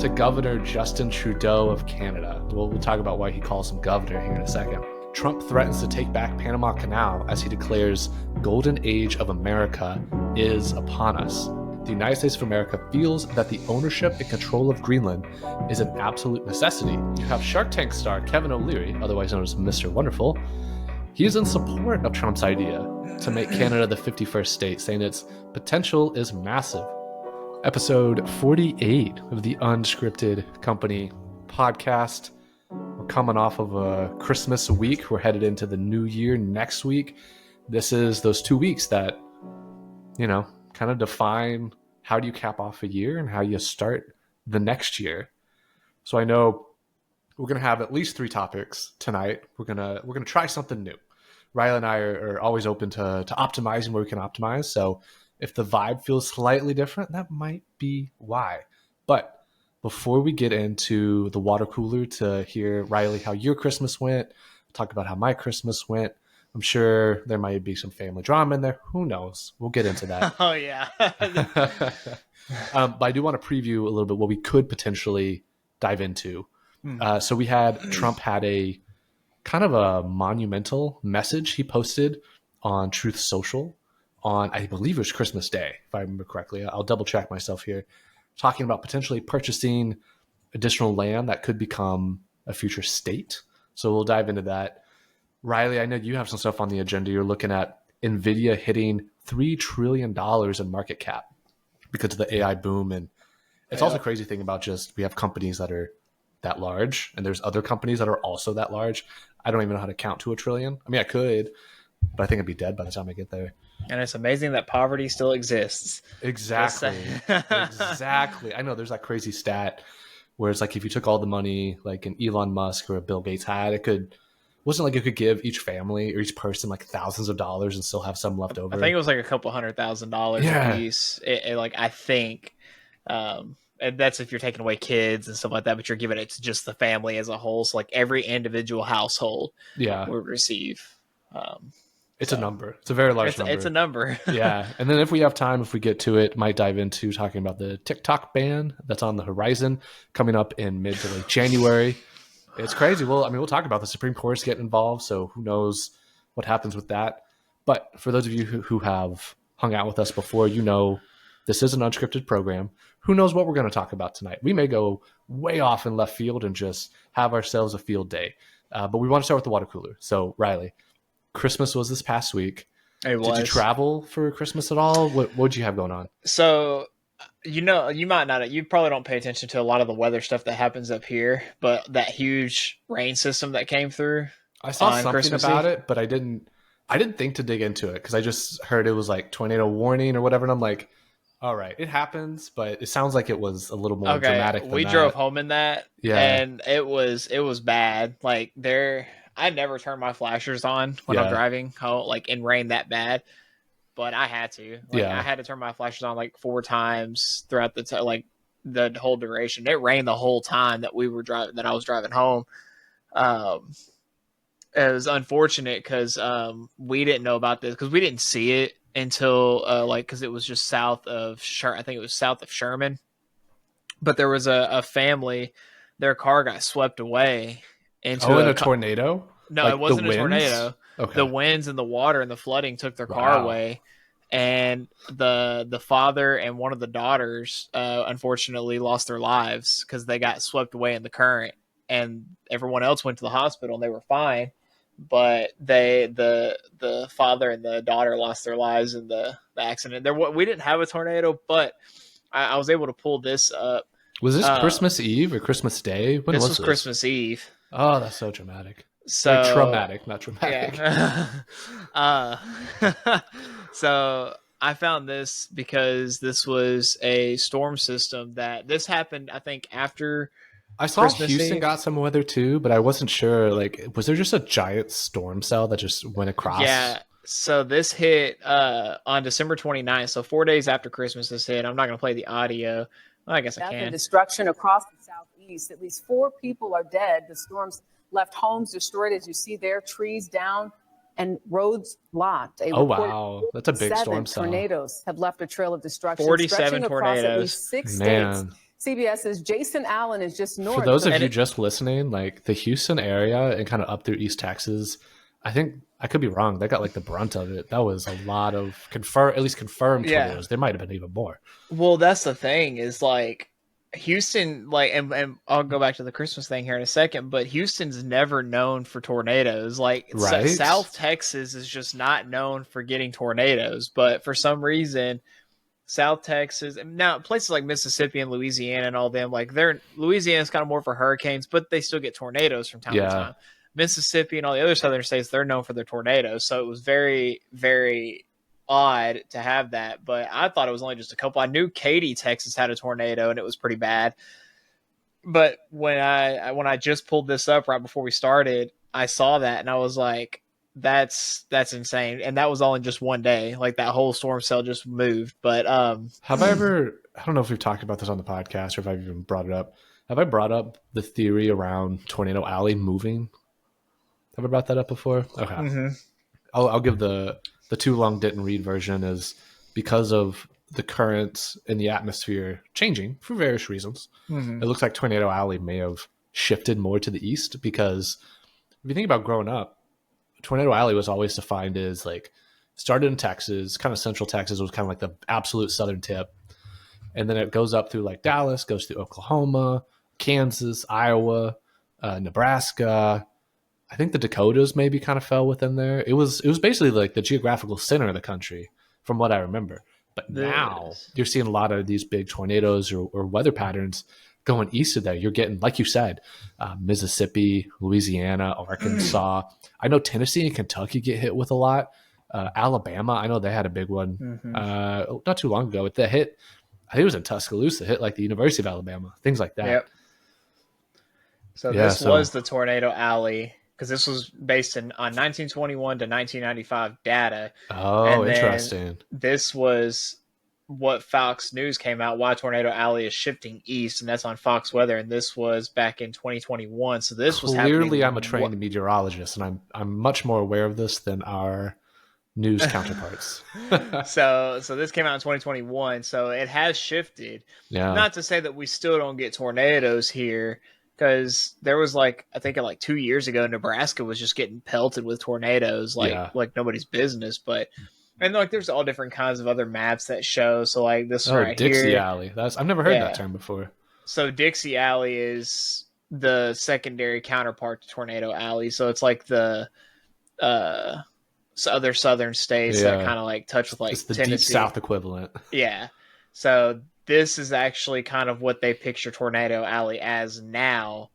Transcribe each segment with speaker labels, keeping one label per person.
Speaker 1: to Governor Justin Trudeau of Canada. We'll talk about why he calls him governor here in a second. Trump threatens to take back Panama Canal as he declares golden age of America is upon us. The United States of America feels that the ownership and control of Greenland is an absolute necessity. You have Shark Tank star Kevin O'Leary, otherwise known as Mr. Wonderful. He is in support of Trump's idea to make Canada the 51st state, saying its potential is massive. Episode 48 of the Unscripted Company podcast. We're coming off of a Christmas week. We're headed into the new year next week. This is those 2 weeks that, kind of define how do you cap off a year and how you start the next year. So I know we're going to have at least 3 topics tonight. We're going to try something new. Riley and I are always open to optimizing where we can optimize. So if the vibe feels slightly different, that might be why. But before we get into the water cooler to hear, Riley, how your Christmas went, talk about how my Christmas went, I'm sure there might be some family drama in there. Who knows? We'll get into that.
Speaker 2: Oh, yeah.
Speaker 1: But I do want to preview a little bit what we could potentially dive into. So Trump had a kind of a monumental message he posted on Truth Social on, I believe it was Christmas Day, if I remember correctly. I'll double check myself here. Talking about potentially purchasing additional land that could become a future state. So we'll dive into that. Riley, I know you have some stuff on the agenda. You're looking at Nvidia hitting $3 trillion in market cap because of the AI boom. And it's also a crazy thing about just we have companies that are that large, and there's other companies that are also that large. I don't even know how to count to $1 trillion. I mean, I could, but I think I'd be dead by the time I get there.
Speaker 2: And it's amazing that poverty still exists.
Speaker 1: Exactly. Exactly. I know there's that crazy stat where it's like if you took all the money like an Elon Musk or a Bill Gates had, wasn't like it could give each family or each person like thousands of dollars and still have some left over.
Speaker 2: I think it was like a couple $100,000 a piece. I think, and that's if you're taking away kids and stuff like that, but you're giving it to just the family as a whole. So like every individual household would receive.
Speaker 1: It's a number. It's a very large number.
Speaker 2: It's a number.
Speaker 1: Yeah. And then if we have time, if we get to it, might dive into talking about the TikTok ban that's on the horizon coming up in mid to late January. It's crazy. Well, I mean, we'll talk about the Supreme Court's getting involved, so who knows what happens with that. But for those of you who have hung out with us before, this is an unscripted program. Who knows what we're going to talk about tonight? We may go way off in left field and just have ourselves a field day. But we want to start with the water cooler. So, Riley, Christmas was this past week.
Speaker 2: It was.
Speaker 1: Did you travel for Christmas at all? What did you have going on?
Speaker 2: So, you might not. You probably don't pay attention to a lot of the weather stuff that happens up here, but that huge rain system that came through.
Speaker 1: I saw something Christmas about it, but I didn't think to dig into it because I just heard it was like tornado warning or whatever, and I'm like, all right, it happens, but it sounds like it was a little more dramatic than that.
Speaker 2: We drove home in that, and it was bad. Like I never turn my flashers on when I'm driving home, like in rain that bad. But I had to. I had to turn my flashers on like 4 times throughout the whole duration. It rained the whole time that I was driving home. It was unfortunate because we didn't know about this because we didn't see it until because it was just south of I think it was south of Sherman. But there was a family, their car got swept away into
Speaker 1: in a tornado?
Speaker 2: No, it wasn't a tornado. Okay. The winds and the water and the flooding took their car away, and the father and one of the daughters unfortunately lost their lives because they got swept away in the current, and everyone else went to the hospital and they were fine, but the father and the daughter lost their lives in the accident. We didn't have a tornado, but I was able to pull this up.
Speaker 1: Was this Christmas Eve or Christmas Day? When
Speaker 2: this was Christmas Eve.
Speaker 1: Oh, that's so dramatic.
Speaker 2: So
Speaker 1: like traumatic, not traumatic.
Speaker 2: Yeah. So I found this because this was a storm system this happened, I think, after
Speaker 1: I saw Christmas Houston Eve. Got some weather too, but I wasn't sure. Like, was there just a giant storm cell that just went across?
Speaker 2: Yeah. So this hit on December 29th. So 4 days after Christmas this hit. I'm not going to play the audio. Well, I guess I can.
Speaker 3: Destruction across the southeast. At least 4 people are dead. The storms left homes destroyed, as you see there, trees down and roads blocked.
Speaker 1: Wow. That's a big storm cell.
Speaker 3: Tornadoes have left a trail of destruction.
Speaker 2: 47 tornadoes.
Speaker 3: At least 6 states. CBS's Jason Allen is just north.
Speaker 1: For those of you just listening, like the Houston area and kind of up through East Texas, I think I could be wrong. They got like the brunt of it. That was a lot of confirmed tornadoes. There might have been even more.
Speaker 2: Well, that's the thing is like Houston, like, and I'll go back to the Christmas thing here in a second, but Houston's never known for tornadoes. Like
Speaker 1: right?
Speaker 2: South Texas is just not known for getting tornadoes, but for some reason, South Texas, now places like Mississippi and Louisiana and all them, like Louisiana's kind of more for hurricanes, but they still get tornadoes from time to time. Mississippi and all the other southern states, they're known for their tornadoes. So it was very, very odd to have that. But I thought it was only just a couple. I knew Katy, Texas had a tornado and it was pretty bad. But when I just pulled this up right before we started, I saw that and I was like, that's insane. And that was all in just one day. Like that whole storm cell just moved. But
Speaker 1: have I ever, I don't know if we've talked about this on the podcast or if I've even brought it up. Have I brought up the theory around Tornado Alley moving? Have I brought that up before? Okay. Mm-hmm. I'll give the too long didn't read version is because of the currents in the atmosphere changing for various reasons. Mm-hmm. It looks like Tornado Alley may have shifted more to the east because if you think about growing up, Tornado Alley was always defined as like started in Texas, kind of central Texas was kind of like the absolute southern tip. And then it goes up through like Dallas, goes through Oklahoma, Kansas, Iowa, Nebraska. I think the Dakotas maybe kind of fell within there. It was basically like the geographical center of the country from what I remember. But now you're seeing a lot of these big tornadoes or weather patterns going east of there. You're getting, like you said, Mississippi, Louisiana, Arkansas. I know Tennessee and Kentucky get hit with a lot. Alabama, I know they had a big one not too long ago. It hit, I think it was in Tuscaloosa, hit like the University of Alabama, things like that.
Speaker 2: Yep. So this was the Tornado Alley. Because this was based on 1921 to 1995 data.
Speaker 1: Oh, and interesting.
Speaker 2: This was what Fox News came out, why Tornado Alley is shifting east, and that's on Fox Weather, and this was back in 2021. So this was happening.
Speaker 1: Clearly, I'm a trained meteorologist, and I'm much more aware of this than our news counterparts.
Speaker 2: So this came out in 2021, so it has shifted.
Speaker 1: Yeah.
Speaker 2: Not to say that we still don't get tornadoes here, because there was I think 2 years ago, Nebraska was just getting pelted with tornadoes like nobody's business. But and there's all different kinds of other maps that show. So this right
Speaker 1: Dixie
Speaker 2: here,
Speaker 1: Alley. I've never heard that term before.
Speaker 2: So Dixie Alley is the secondary counterpart to Tornado Alley. So it's like the other southern states that kind of touch with
Speaker 1: it's the
Speaker 2: Tennessee.
Speaker 1: Deep South equivalent.
Speaker 2: Yeah. So this is actually kind of what they picture Tornado Alley as now,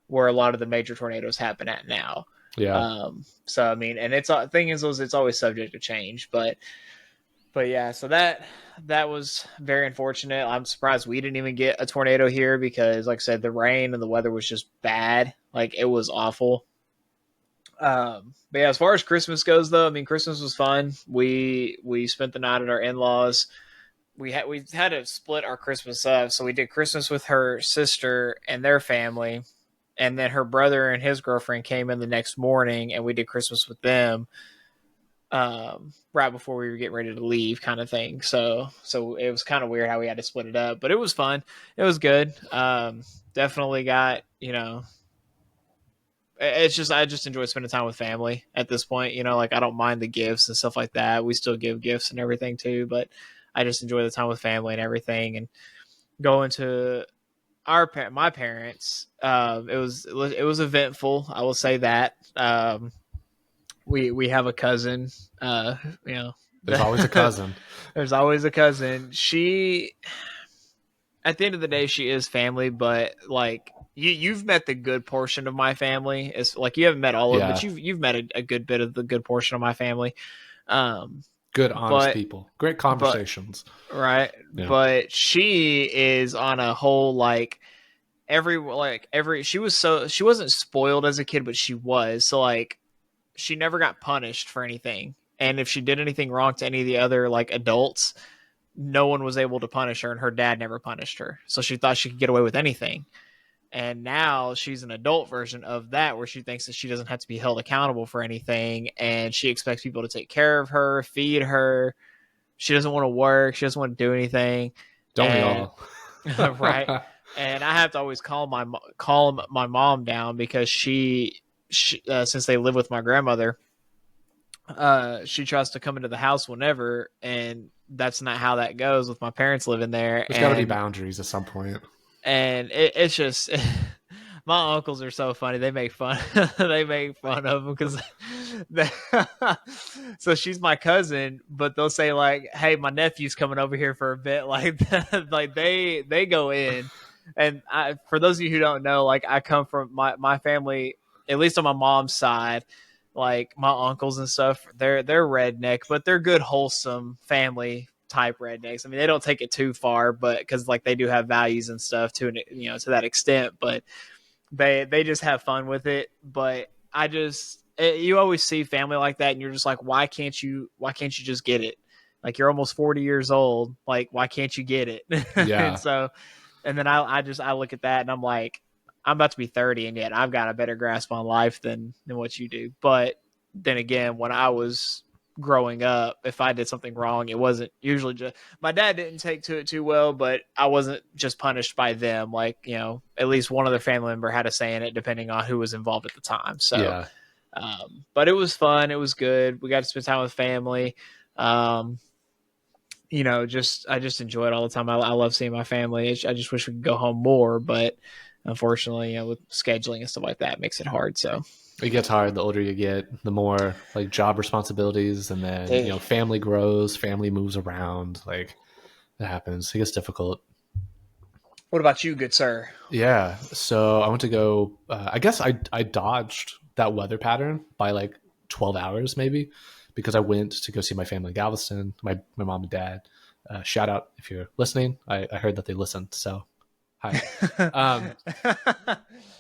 Speaker 2: where a lot of the major tornadoes happen at now.
Speaker 1: Yeah.
Speaker 2: So I mean, and it's always subject to change, but yeah. So that was very unfortunate. I'm surprised we didn't even get a tornado here because, like I said, the rain and the weather was just bad. It was awful. But yeah, as far as Christmas goes, though, I mean, Christmas was fun. We spent the night at our in-laws. We had to split our Christmas up. So we did Christmas with her sister and their family. And then her brother and his girlfriend came in the next morning and we did Christmas with them right before we were getting ready to leave kind of thing. So it was kind of weird how we had to split it up, but it was fun. It was good. Definitely got, it's just, I just enjoy spending time with family at this point. I don't mind the gifts and stuff like that. We still give gifts and everything too, but I just enjoy the time with family and everything, and going to my parents. It was eventful. I will say that. We have a cousin.
Speaker 1: There's always a cousin.
Speaker 2: There's always a cousin. She, at the end of the day, she is family, but you've met the good portion of my family. It's you haven't met all of it, but you've met a good bit of the good portion of my family.
Speaker 1: Good, honest people. Great conversations.
Speaker 2: Right. Yeah. But she is on a whole, she wasn't spoiled as a kid, but she was. So she never got punished for anything. And if she did anything wrong to any of the other adults, no one was able to punish her, and her dad never punished her. So she thought she could get away with anything. And now she's an adult version of that, where she thinks that she doesn't have to be held accountable for anything. And she expects people to take care of her, feed her. She doesn't want to work. She doesn't want to do anything.
Speaker 1: Don't we all?
Speaker 2: Right. And I have to always call my mom down because she since they live with my grandmother, she tries to come into the house whenever, and that's not how that goes with my parents living there.
Speaker 1: There's got to be boundaries at some point.
Speaker 2: And it's just my uncles are so funny. They make fun. They make fun of them because. So she's my cousin, but they'll say like, "Hey, my nephew's coming over here for a bit." Like, like they go in. And for those of you who don't know, like I come from my family, at least on my mom's side, like my uncles and stuff, they're redneck, but they're good, wholesome family type rednecks. I mean, they don't take it too far, but because like they do have values and stuff to to that extent, but they just have fun with it. But you always see family like that, and you're just like, why can't you just get it? Like you're almost 40 years old, like why can't you get it?
Speaker 1: Yeah.
Speaker 2: And so, and then I look at that and I'm like, I'm about to be 30 and yet I've got a better grasp on life than what you do. But then again, when I was growing up, if I did something wrong, it wasn't usually just my dad didn't take to it too well, but I wasn't just punished by them. Like, at least one other family member had a say in it depending on who was involved at the time. So,
Speaker 1: yeah.
Speaker 2: But it was fun. It was good. We got to spend time with family. I just enjoy it all the time. I love seeing my family. I just wish we could go home more, but unfortunately, with scheduling and stuff like that, it makes it hard. So
Speaker 1: it gets hard the older you get, the more like job responsibilities, and then family grows, family moves around, like it happens. It gets difficult.
Speaker 2: What about you, good sir?
Speaker 1: Yeah, so I went to go. I guess I dodged that weather pattern by like 12 hours maybe, because I went to go see my family in Galveston, my mom and dad. Shout out if you're listening. I heard that they listened, so hi.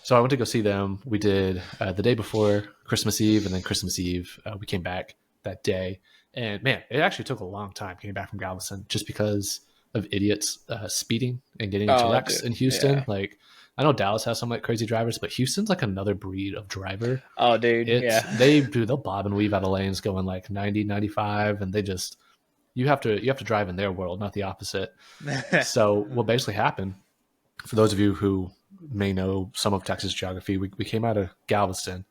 Speaker 1: So I went to go see them. We did the day before Christmas Eve, and then Christmas Eve we came back that day. And man, it actually took a long time getting back from Galveston just because of idiots speeding and getting into wrecks in Houston. Yeah. Like I know Dallas has some like crazy drivers, but Houston's like another breed of driver.
Speaker 2: Oh, dude.
Speaker 1: They'll bob and weave out of lanes going like 90, 95, and they just you have to drive in their world, not the opposite. So what basically happened, for those of you who may know some of Texas geography, we came out of Galveston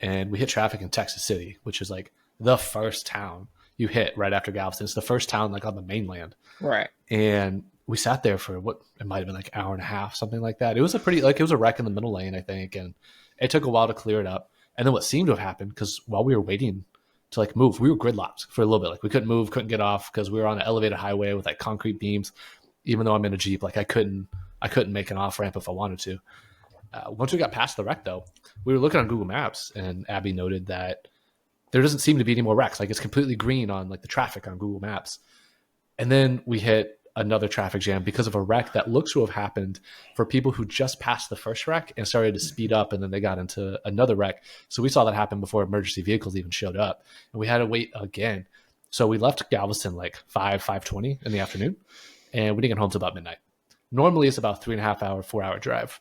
Speaker 1: and we hit traffic in Texas City, which is like the first town you hit right after Galveston. It's the first town like on the mainland.
Speaker 2: Right.
Speaker 1: And we sat there for what it might have been like an hour and a half, something like that. It was it was a wreck in the middle lane, I think. And it took a while to clear it up. And then what seemed to have happened, because while we were waiting to like move, we were gridlocked for a little bit. Like we couldn't move, couldn't get off because we were on an elevated highway with like concrete beams. Even though I'm in a Jeep, like I couldn't make an off ramp if I wanted to. Once we got past the wreck though, we were looking on Google Maps and Abby noted that there doesn't seem to be any more wrecks. Like it's completely green on like the traffic on Google Maps. And then we hit another traffic jam because of a wreck that looks to have happened for people who just passed the first wreck and started to speed up, and then they got into another wreck. So we saw that happen before emergency vehicles even showed up, and we had to wait again. So we left Galveston like 5:20 in the afternoon, and we didn't get home till about midnight. Normally it's about 3.5 hour, 4 hour drive.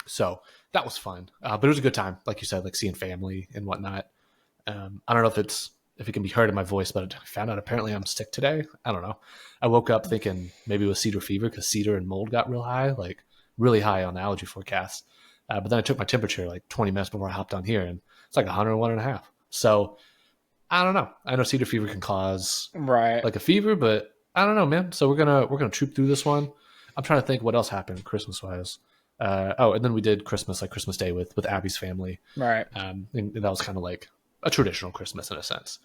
Speaker 1: So that was fun. But it was a good time. Like you said, like seeing family and whatnot. I don't know if it can be heard in my voice, but I found out apparently I'm sick today. I don't know. I woke up thinking maybe it was cedar fever because cedar and mold got real high, like really high on the allergy forecast. But then I took my temperature like 20 minutes before I hopped on here, and it's like 101.5. So I don't know. I know cedar fever can cause like a fever, but I don't know, man. So we're gonna troop through this one. I'm trying to think what else happened Christmas wise. And then we did Christmas Day with Abby's family.
Speaker 2: Right.
Speaker 1: And that was kind of like a traditional Christmas in a sense.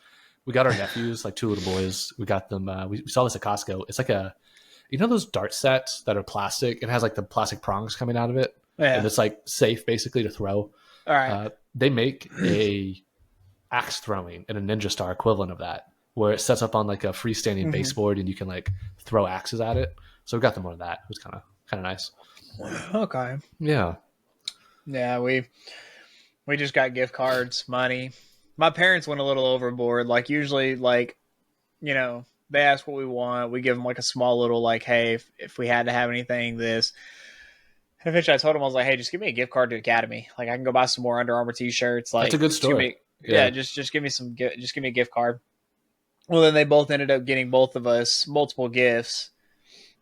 Speaker 1: We got our nephews, like 2 little boys. We got them. We saw this at Costco. It's like those dart sets that are plastic. It has like the plastic prongs coming out of it. Yeah. And it's like safe basically to throw.
Speaker 2: All right.
Speaker 1: They make a axe throwing and a ninja star equivalent of that, where it sets up on like a freestanding baseboard and you can like throw axes at it. So we got them one of that. It was kind of nice.
Speaker 2: Okay.
Speaker 1: Yeah.
Speaker 2: Yeah, we just got gift cards, money. My parents went a little overboard. Like usually, like, they ask what we want. We give them like a small little like, hey, if we had to have anything, this. And eventually I told them, I was like, hey, just give me a gift card to Academy. Like I can go buy some more Under Armour t-shirts. Like
Speaker 1: that's a good story.
Speaker 2: Just give me a gift card. Well, then they both ended up getting both of us multiple gifts.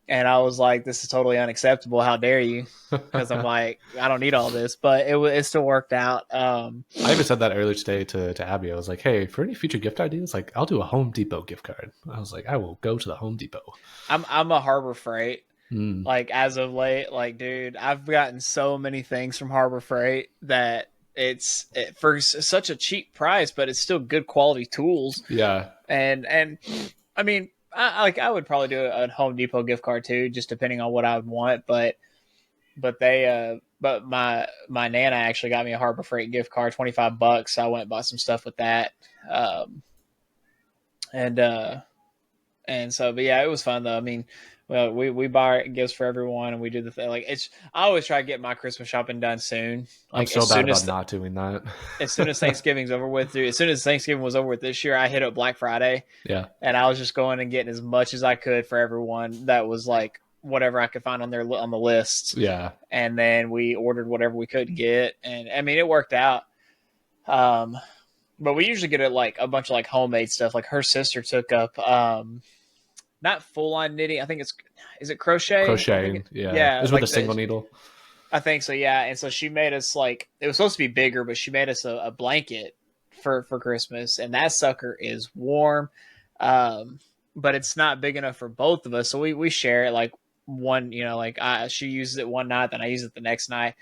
Speaker 2: And I was like, this is totally unacceptable. How dare you? Because I'm like, I don't need all this, but it still worked out.
Speaker 1: I even said that earlier today to Abby. I was like, hey, for any future gift ideas, like I'll do a Home Depot gift card. I was like, I will go to the Home Depot.
Speaker 2: I'm a Harbor Freight. Like as of late, like dude, I've gotten so many things from Harbor Freight that it's for such a cheap price, but it's still good quality tools.
Speaker 1: Yeah.
Speaker 2: And I mean, I would probably do a Home Depot gift card too, just depending on what I would want. But my Nana actually got me a Harbor Freight gift card, $25. So I went and bought some stuff with that. And so, but yeah, it was fun though. I mean, well, we buy gifts for everyone, and we do the thing. Like I always try to get my Christmas shopping done soon. Like
Speaker 1: I'm so bad about not doing that.
Speaker 2: As soon as Thanksgiving's over with, dude, as soon as Thanksgiving was over with this year, I hit up Black Friday.
Speaker 1: Yeah,
Speaker 2: and I was just going and getting as much as I could for everyone. That was like whatever I could find on the list.
Speaker 1: Yeah,
Speaker 2: and then we ordered whatever we could get, and I mean it worked out. But we usually get like a bunch of like homemade stuff. Like her sister took up not full on knitting. I think is it crochet?
Speaker 1: Crocheting. Yeah. It was like with a single needle.
Speaker 2: I think so. Yeah. And so she made us like, it was supposed to be bigger, but she made us a blanket for Christmas, and that sucker is warm. But it's not big enough for both of us. So we share it like one, like she uses it one night, then I use it the next night.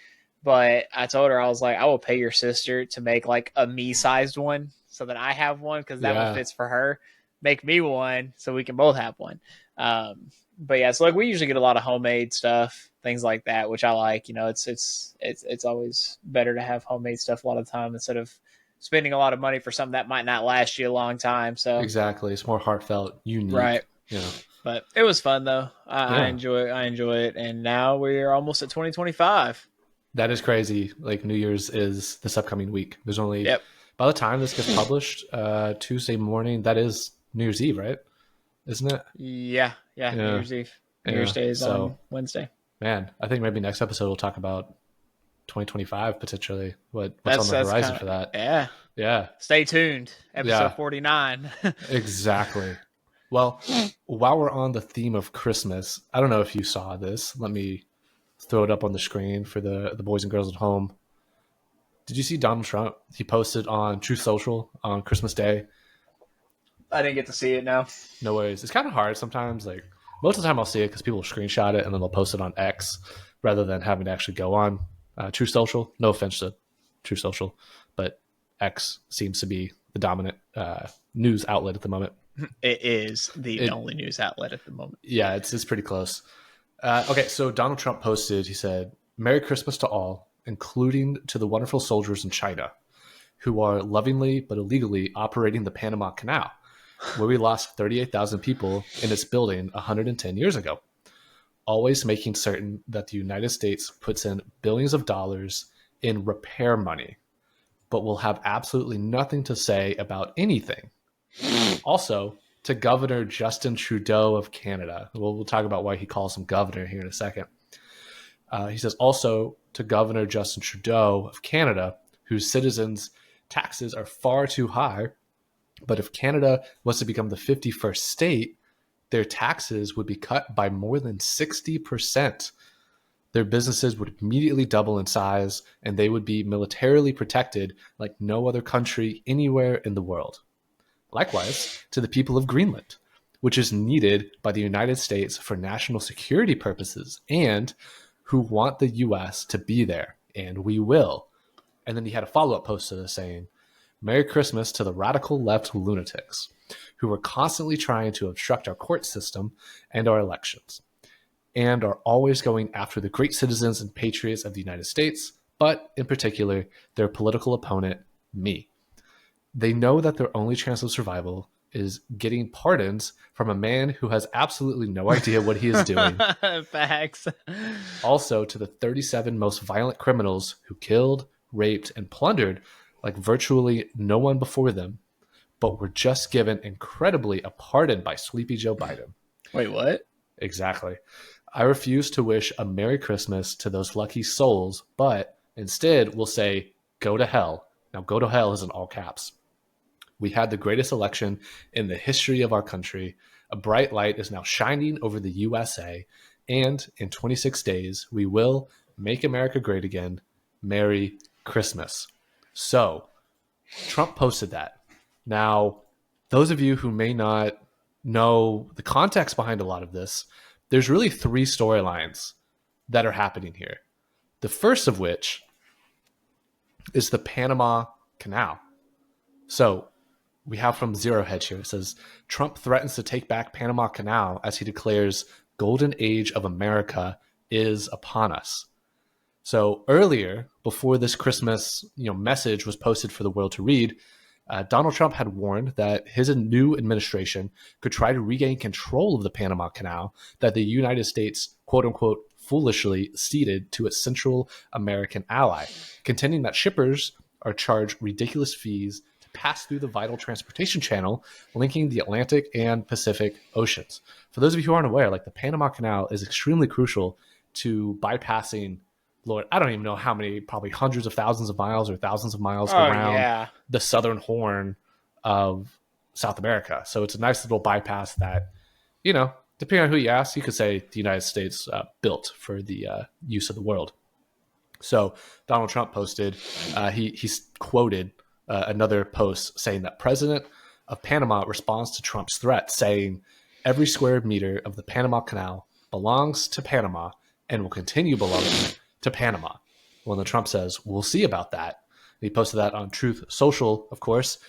Speaker 2: But I told her, I was like, I will pay your sister to make like a me-sized one so that I have one, because that one fits for her. Make me one so we can both have one. But yeah, so like we usually get a lot of homemade stuff, things like that, which I like. It's always better to have homemade stuff a lot of the time instead of spending a lot of money for something that might not last you a long time. So
Speaker 1: exactly, it's more heartfelt, unique,
Speaker 2: right? But it was fun though. I enjoy it, and now we're almost at 2025.
Speaker 1: That is crazy. Like New Year's is this upcoming week. There's only by the time this gets published, Tuesday morning, that is New Year's Eve, right? Isn't it?
Speaker 2: Yeah. New Year's Eve. New Year's Day is on Wednesday.
Speaker 1: Man, I think maybe next episode we'll talk about 2025 potentially. What's on the horizon for that? Yeah.
Speaker 2: Stay tuned. Episode 49.
Speaker 1: Exactly. Well, while we're on the theme of Christmas, I don't know if you saw this. Let me throw it up on the screen for the boys and girls at home. Did you see Donald Trump? He posted on Truth Social on Christmas Day.
Speaker 2: I didn't get to see it, no.
Speaker 1: No worries. It's kind of hard sometimes. Like most of the time I'll see it because people will screenshot it and then they'll post it on X rather than having to actually go on Truth Social. No offense to Truth Social, but X seems to be the dominant news outlet at the moment.
Speaker 2: It is the only news outlet at the moment.
Speaker 1: Yeah, it's pretty close. Okay, so Donald Trump posted, he said, "Merry Christmas to all, including to the wonderful soldiers in China who are lovingly but illegally operating the Panama Canal, where we lost 38,000 people in its building 110 years ago. Always making certain that the United States puts in billions of dollars in repair money, but will have absolutely nothing to say about anything. Also, to Governor Justin Trudeau of Canada." We'll talk about why he calls him governor here in a second. He says, also to Governor Justin Trudeau of Canada, whose citizens' taxes are far too high, but if Canada was to become the 51st state, their taxes would be cut by more than 60%. Their businesses would immediately double in size, and they would be militarily protected like no other country anywhere in the world. Likewise, to the people of Greenland, which is needed by the United States for national security purposes, and who want the U.S. to be there, and we will. And then he had a follow-up post to this saying, "Merry Christmas to the radical left lunatics who are constantly trying to obstruct our court system and our elections, and are always going after the great citizens and patriots of the United States, but in particular, their political opponent, me. They know that their only chance of survival is getting pardons from a man who has absolutely no idea what he is doing."
Speaker 2: Facts.
Speaker 1: Also, to the 37 most violent criminals who killed, raped, and plundered like virtually no one before them, but were just given incredibly a pardon by Sleepy Joe Biden.
Speaker 2: Wait, what?
Speaker 1: Exactly. I refuse to wish a Merry Christmas to those lucky souls, but instead we'll say, go to hell. Now, go to hell is in all caps. We had the greatest election in the history of our country. A bright light is now shining over the USA, and in 26 days, we will make America great again. Merry Christmas. So Trump posted that. Now, those of you who may not know the context behind a lot of this, there's really three storylines that are happening here. The first of which is the Panama Canal. So we have from Zero Hedge here. It says, Trump threatens to take back Panama Canal as he declares golden age of America is upon us. So earlier, before this Christmas message was posted for the world to read, Donald Trump had warned that his new administration could try to regain control of the Panama Canal that the United States, quote unquote, foolishly ceded to its Central American ally, contending that shippers are charged ridiculous fees to pass through the vital transportation channel linking the Atlantic and Pacific Oceans. For those of you who aren't aware, the Panama Canal is extremely crucial to bypassing, Lord, I don't even know how many, probably hundreds of thousands of miles or thousands of miles around the southern horn of South America. So it's a nice little bypass that, depending on who you ask, you could say the United States built for the use of the world. So Donald Trump posted, he's quoted another post saying that President of Panama responds to Trump's threat, saying every square meter of the Panama Canal belongs to Panama and will continue belonging to Panama. Well, then Trump says, we'll see about that. And he posted that on Truth Social, of course.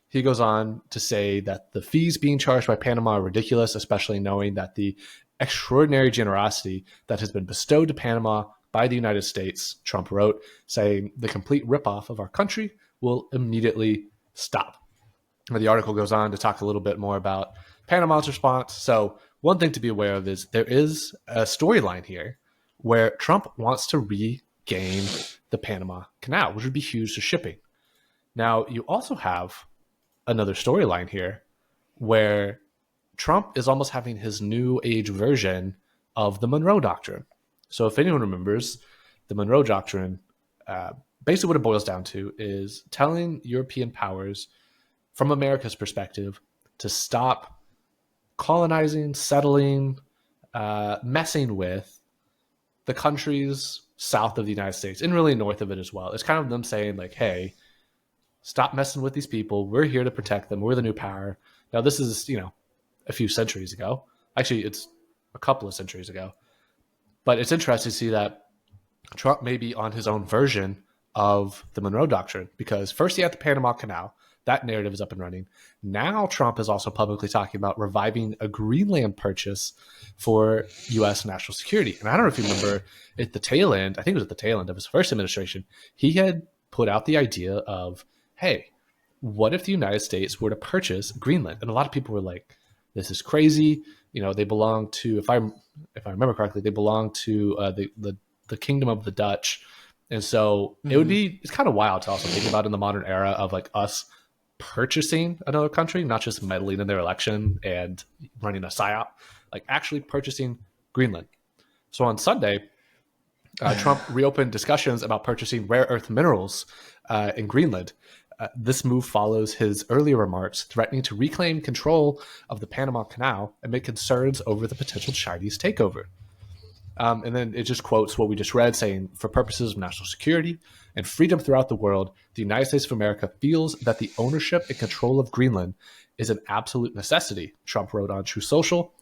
Speaker 1: He goes on to say that the fees being charged by Panama are ridiculous, especially knowing that the extraordinary generosity that has been bestowed to Panama by the United States, Trump wrote, saying the complete ripoff of our country will immediately stop. The article goes on to talk a little bit more about Panama's response. So one thing to be aware of is there is a storyline here where Trump wants to regain the Panama Canal, which would be huge to shipping. Now, you also have another storyline here where Trump is almost having his new age version of the Monroe Doctrine. So if anyone remembers, the Monroe Doctrine, basically what it boils down to is telling European powers, from America's perspective, to stop colonizing, settling, messing with the countries south of the United States and really north of it as well. It's kind of them saying hey, stop messing with these people. We're here to protect them. We're the new power. Now, this is, a few centuries ago. Actually, it's a couple of centuries ago. But it's interesting to see that Trump may be on his own version of the Monroe Doctrine, because first he had the Panama Canal. That narrative is up and running. Now Trump is also publicly talking about reviving a Greenland purchase for U.S. national security. And I don't know if you remember at the tail end, I think it was at the tail end of his first administration, he had put out the idea of, hey, what if the United States were to purchase Greenland? And a lot of people were like, this is crazy. They belong to, if I remember correctly, they belong to the kingdom of the Dutch. And so it's kind of wild to also think about in the modern era of us purchasing another country, not just meddling in their election and running a psyop, actually purchasing Greenland. So on Sunday, Trump reopened discussions about purchasing rare earth minerals in Greenland. This move follows his earlier remarks threatening to reclaim control of the Panama Canal amid concerns over the potential Chinese takeover. And then it just quotes what we just read, saying, for purposes of national security and freedom throughout the world, the United States of America feels that the ownership and control of Greenland is an absolute necessity, Trump wrote on True Social,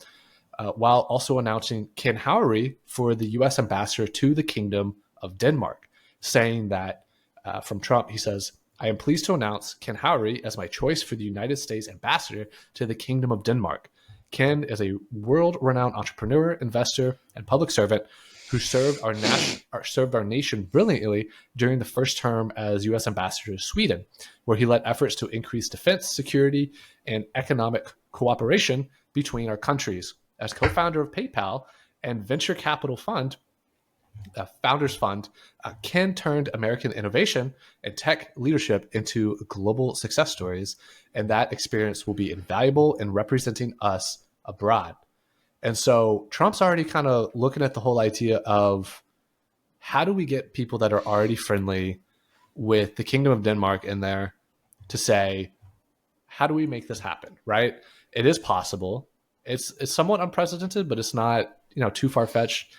Speaker 1: while also announcing Ken Houry for the U.S. ambassador to the Kingdom of Denmark, saying that from Trump, he says, I am pleased to announce Ken Houry as my choice for the United States ambassador to the Kingdom of Denmark. Ken is a world-renowned entrepreneur, investor, and public servant who served our nation brilliantly during the first term as U.S. ambassador to Sweden, where he led efforts to increase defense, security, and economic cooperation between our countries. As co-founder of PayPal and venture capital fund, Founders Fund, Ken turned American innovation and tech leadership into global success stories, and that experience will be invaluable in representing us abroad. And so Trump's already kind of looking at the whole idea of how do we get people that are already friendly with the Kingdom of Denmark in there to say, how do we make this happen, right? It is possible. It's somewhat unprecedented, but it's not, too far-fetched. I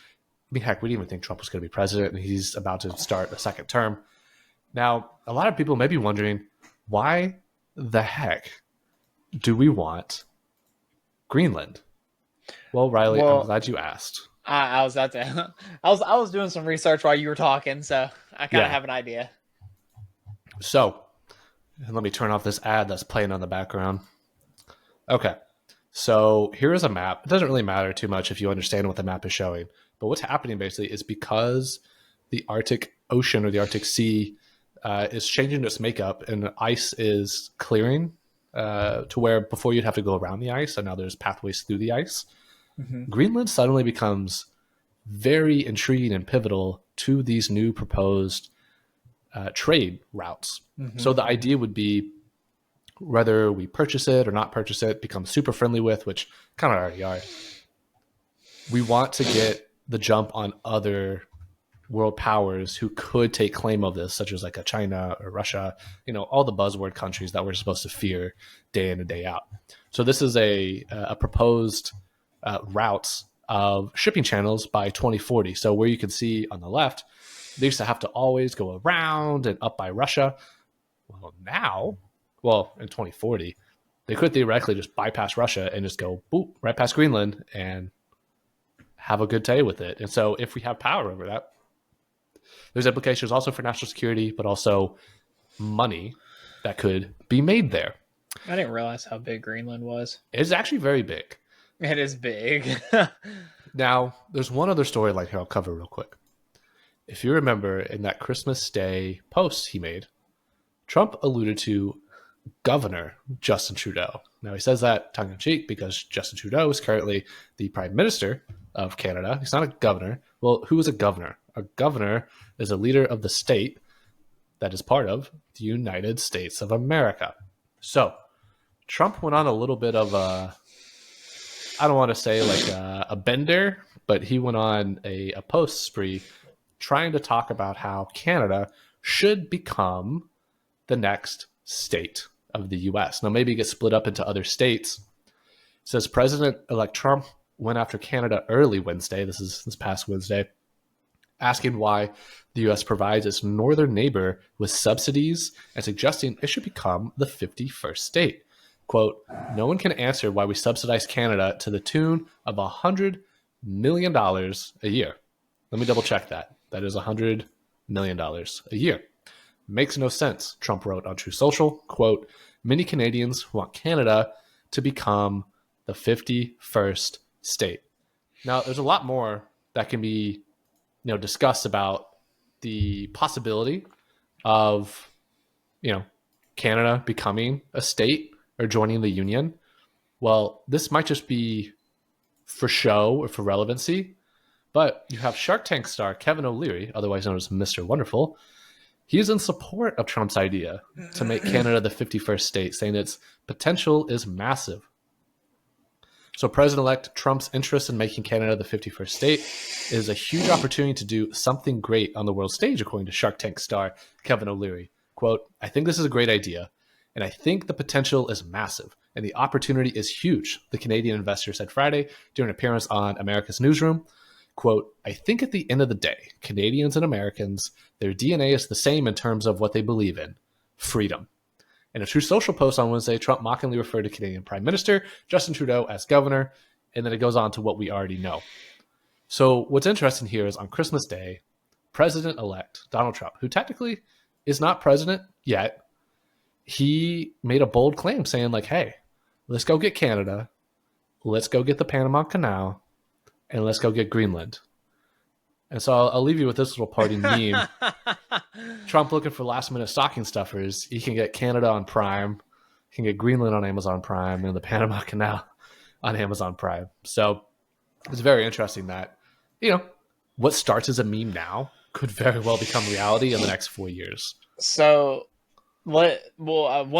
Speaker 1: mean, heck, we didn't even think Trump was going to be president, and he's about to start a second term. Now, a lot of people may be wondering, why the heck do we want Greenland? Well, Riley, I'm glad you asked.
Speaker 2: I was about to. I was doing some research while you were talking, so I kind of have an idea.
Speaker 1: So, let me turn off this ad that's playing on the background. Okay, so here is a map. It doesn't really matter too much if you understand what the map is showing, but what's happening basically is because the Arctic Ocean or the Arctic Sea is changing its makeup, and the ice is clearing to where before you'd have to go around the ice, and now there's pathways through the ice. Greenland suddenly becomes very intriguing and pivotal to these new proposed trade routes. So the idea would be, whether we purchase it or not purchase it, become super friendly with, which kind of already are, we want to get the jump on other world powers who could take claim of this, such as like a China or Russia, all the buzzword countries that we're supposed to fear day in and day out. So this is a proposed routes of shipping channels by 2040. So where you can see on the left, they used to have to always go around and up by Russia. Well, in 2040, they could theoretically just bypass Russia and just go boop right past Greenland and have a good day with it. And so if we have power over that, there's implications also for national security, but also money that could be made there.
Speaker 2: I didn't realize how big Greenland was.
Speaker 1: It's actually very big.
Speaker 2: It is big.
Speaker 1: Now, there's one other storyline here I'll cover real quick. If you remember in that Christmas Day post he made, Trump alluded to Governor Justin Trudeau. Now, he says that tongue-in-cheek because Justin Trudeau is currently the Prime Minister of Canada. He's not a governor. Well, who is a governor? A governor is a leader of the state that is part of the United States of America. So, Trump went on a little bit of a, I don't want to say like a bender, but he went on a post spree trying to talk about how Canada should become the next state of the U.S. Now, maybe it gets split up into other states. It says President-elect Trump went after Canada early Wednesday, this past Wednesday, asking why the U.S. provides its northern neighbor with subsidies and suggesting it should become the 51st state. Quote, no one can answer why we subsidize Canada to the tune of $100 million a year. Let me double check that. That is $100 million a year. Makes no sense, Trump wrote on Truth Social. Quote, many Canadians want Canada to become the 51st state. Now, there's a lot more that can be discussed about the possibility of, Canada becoming a state or joining the Union. Well, this might just be for show or for relevancy, but you have Shark Tank star Kevin O'Leary, otherwise known as Mr. Wonderful. He's in support of Trump's idea to make Canada the 51st state, saying its potential is massive. So President-elect Trump's interest in making Canada the 51st state is a huge opportunity to do something great on the world stage, according to Shark Tank star Kevin O'Leary. Quote, I think this is a great idea, and I think the potential is massive, and the opportunity is huge, the Canadian investor said Friday during an appearance on America's Newsroom. Quote, I think at the end of the day, Canadians and Americans, their DNA is the same in terms of what they believe in, freedom. In a Truth Social post on Wednesday, Trump mockingly referred to Canadian Prime Minister Justin Trudeau as governor, and then it goes on to what we already know. So what's interesting here is on Christmas Day, President-elect Donald Trump, who technically is not president yet, he made a bold claim saying like, hey, let's go get Canada, let's go get the Panama Canal, and let's go get Greenland. And so I'll leave you with this little party meme. Trump looking for last-minute stocking stuffers. He can get Canada on Prime. He can get Greenland on Amazon Prime and the Panama Canal on Amazon Prime. So it's very interesting that, what starts as a meme now could very well become reality in the next 4 years.
Speaker 2: So one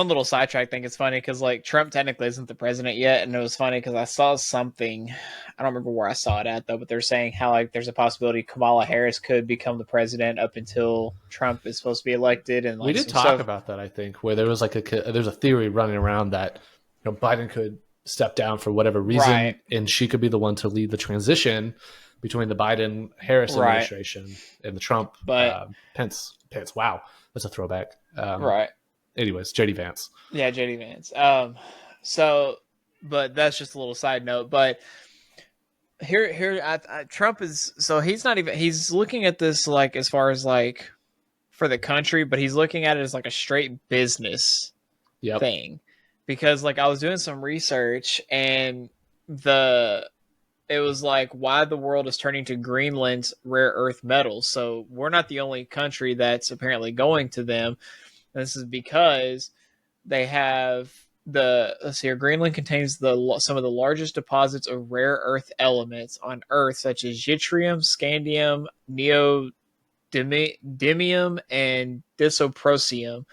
Speaker 2: little sidetrack thing is funny because Trump technically isn't the president yet, and it was funny because I saw something, I don't remember where I saw it at though, but they're saying how there's a possibility Kamala Harris could become the president up until Trump is supposed to be elected, and
Speaker 1: we did talk about that, I think, where there was there's a theory running around that Biden could step down for whatever reason,
Speaker 2: Right.
Speaker 1: and she could be the one to lead the transition between the Biden-Harris
Speaker 2: Right.
Speaker 1: administration and the Trump
Speaker 2: But
Speaker 1: Pence. Wow, that's a throwback.
Speaker 2: right.
Speaker 1: Anyways, JD Vance.
Speaker 2: Yeah, JD Vance. So, but that's just a little side note. But Trump is, so he's not even, he's looking at this like as far as like for the country, but he's looking at it as like a straight business thing. Because like I was doing some research and it was like why the world is turning to Greenland's rare earth metals. So we're not the only country that's apparently going to them. This is because they have let's see here, Greenland contains some of the largest deposits of rare earth elements on Earth, such as yttrium, scandium, neodymium, and dysprosium.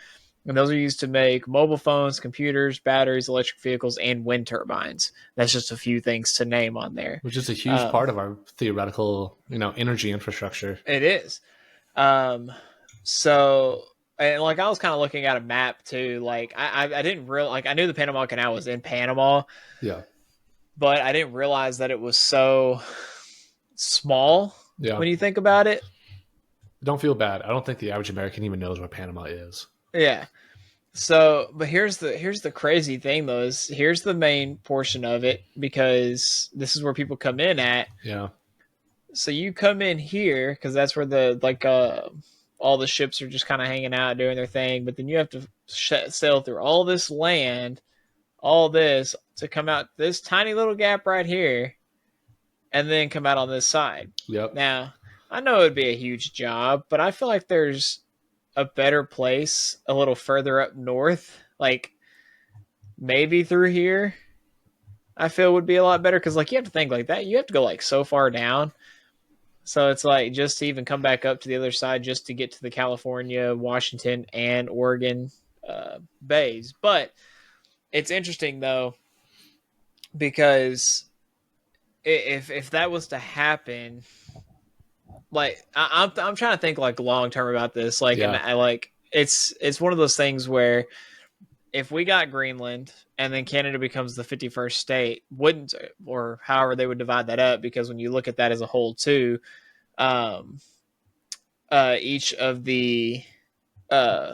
Speaker 2: And those are used to make mobile phones, computers, batteries, electric vehicles, and wind turbines. That's just a few things to name on there.
Speaker 1: Which is a huge part of our theoretical, energy infrastructure.
Speaker 2: It is. So, and like I was kind of looking at a map too. Like I didn't real like I knew the Panama Canal was in Panama.
Speaker 1: Yeah.
Speaker 2: But I didn't realize that it was so small when you think about it.
Speaker 1: Don't feel bad. I don't think the average American even knows where Panama is.
Speaker 2: Yeah. So, but here's the crazy thing though, is here's the main portion of it, because this is where people come in at.
Speaker 1: Yeah.
Speaker 2: So you come in here because that's where all the ships are just kind of hanging out doing their thing, but then you have to sail through all this land, all this to come out this tiny little gap right here, and then come out on this side.
Speaker 1: Yep.
Speaker 2: Now, I know it would be a huge job, but I feel like there's a better place a little further up north, like maybe through here. I feel would be a lot better because, like, you have to think like that. You have to go like so far down. So it's like just to even come back up to the other side just to get to the California, Washington, and Oregon bays. But it's interesting though, because if that was to happen, like I'm trying to think like long term about this. Like, and I like it's one of those things where if we got Greenland and then Canada becomes the 51st state, or however they would divide that up, because when you look at that as a whole too, each of the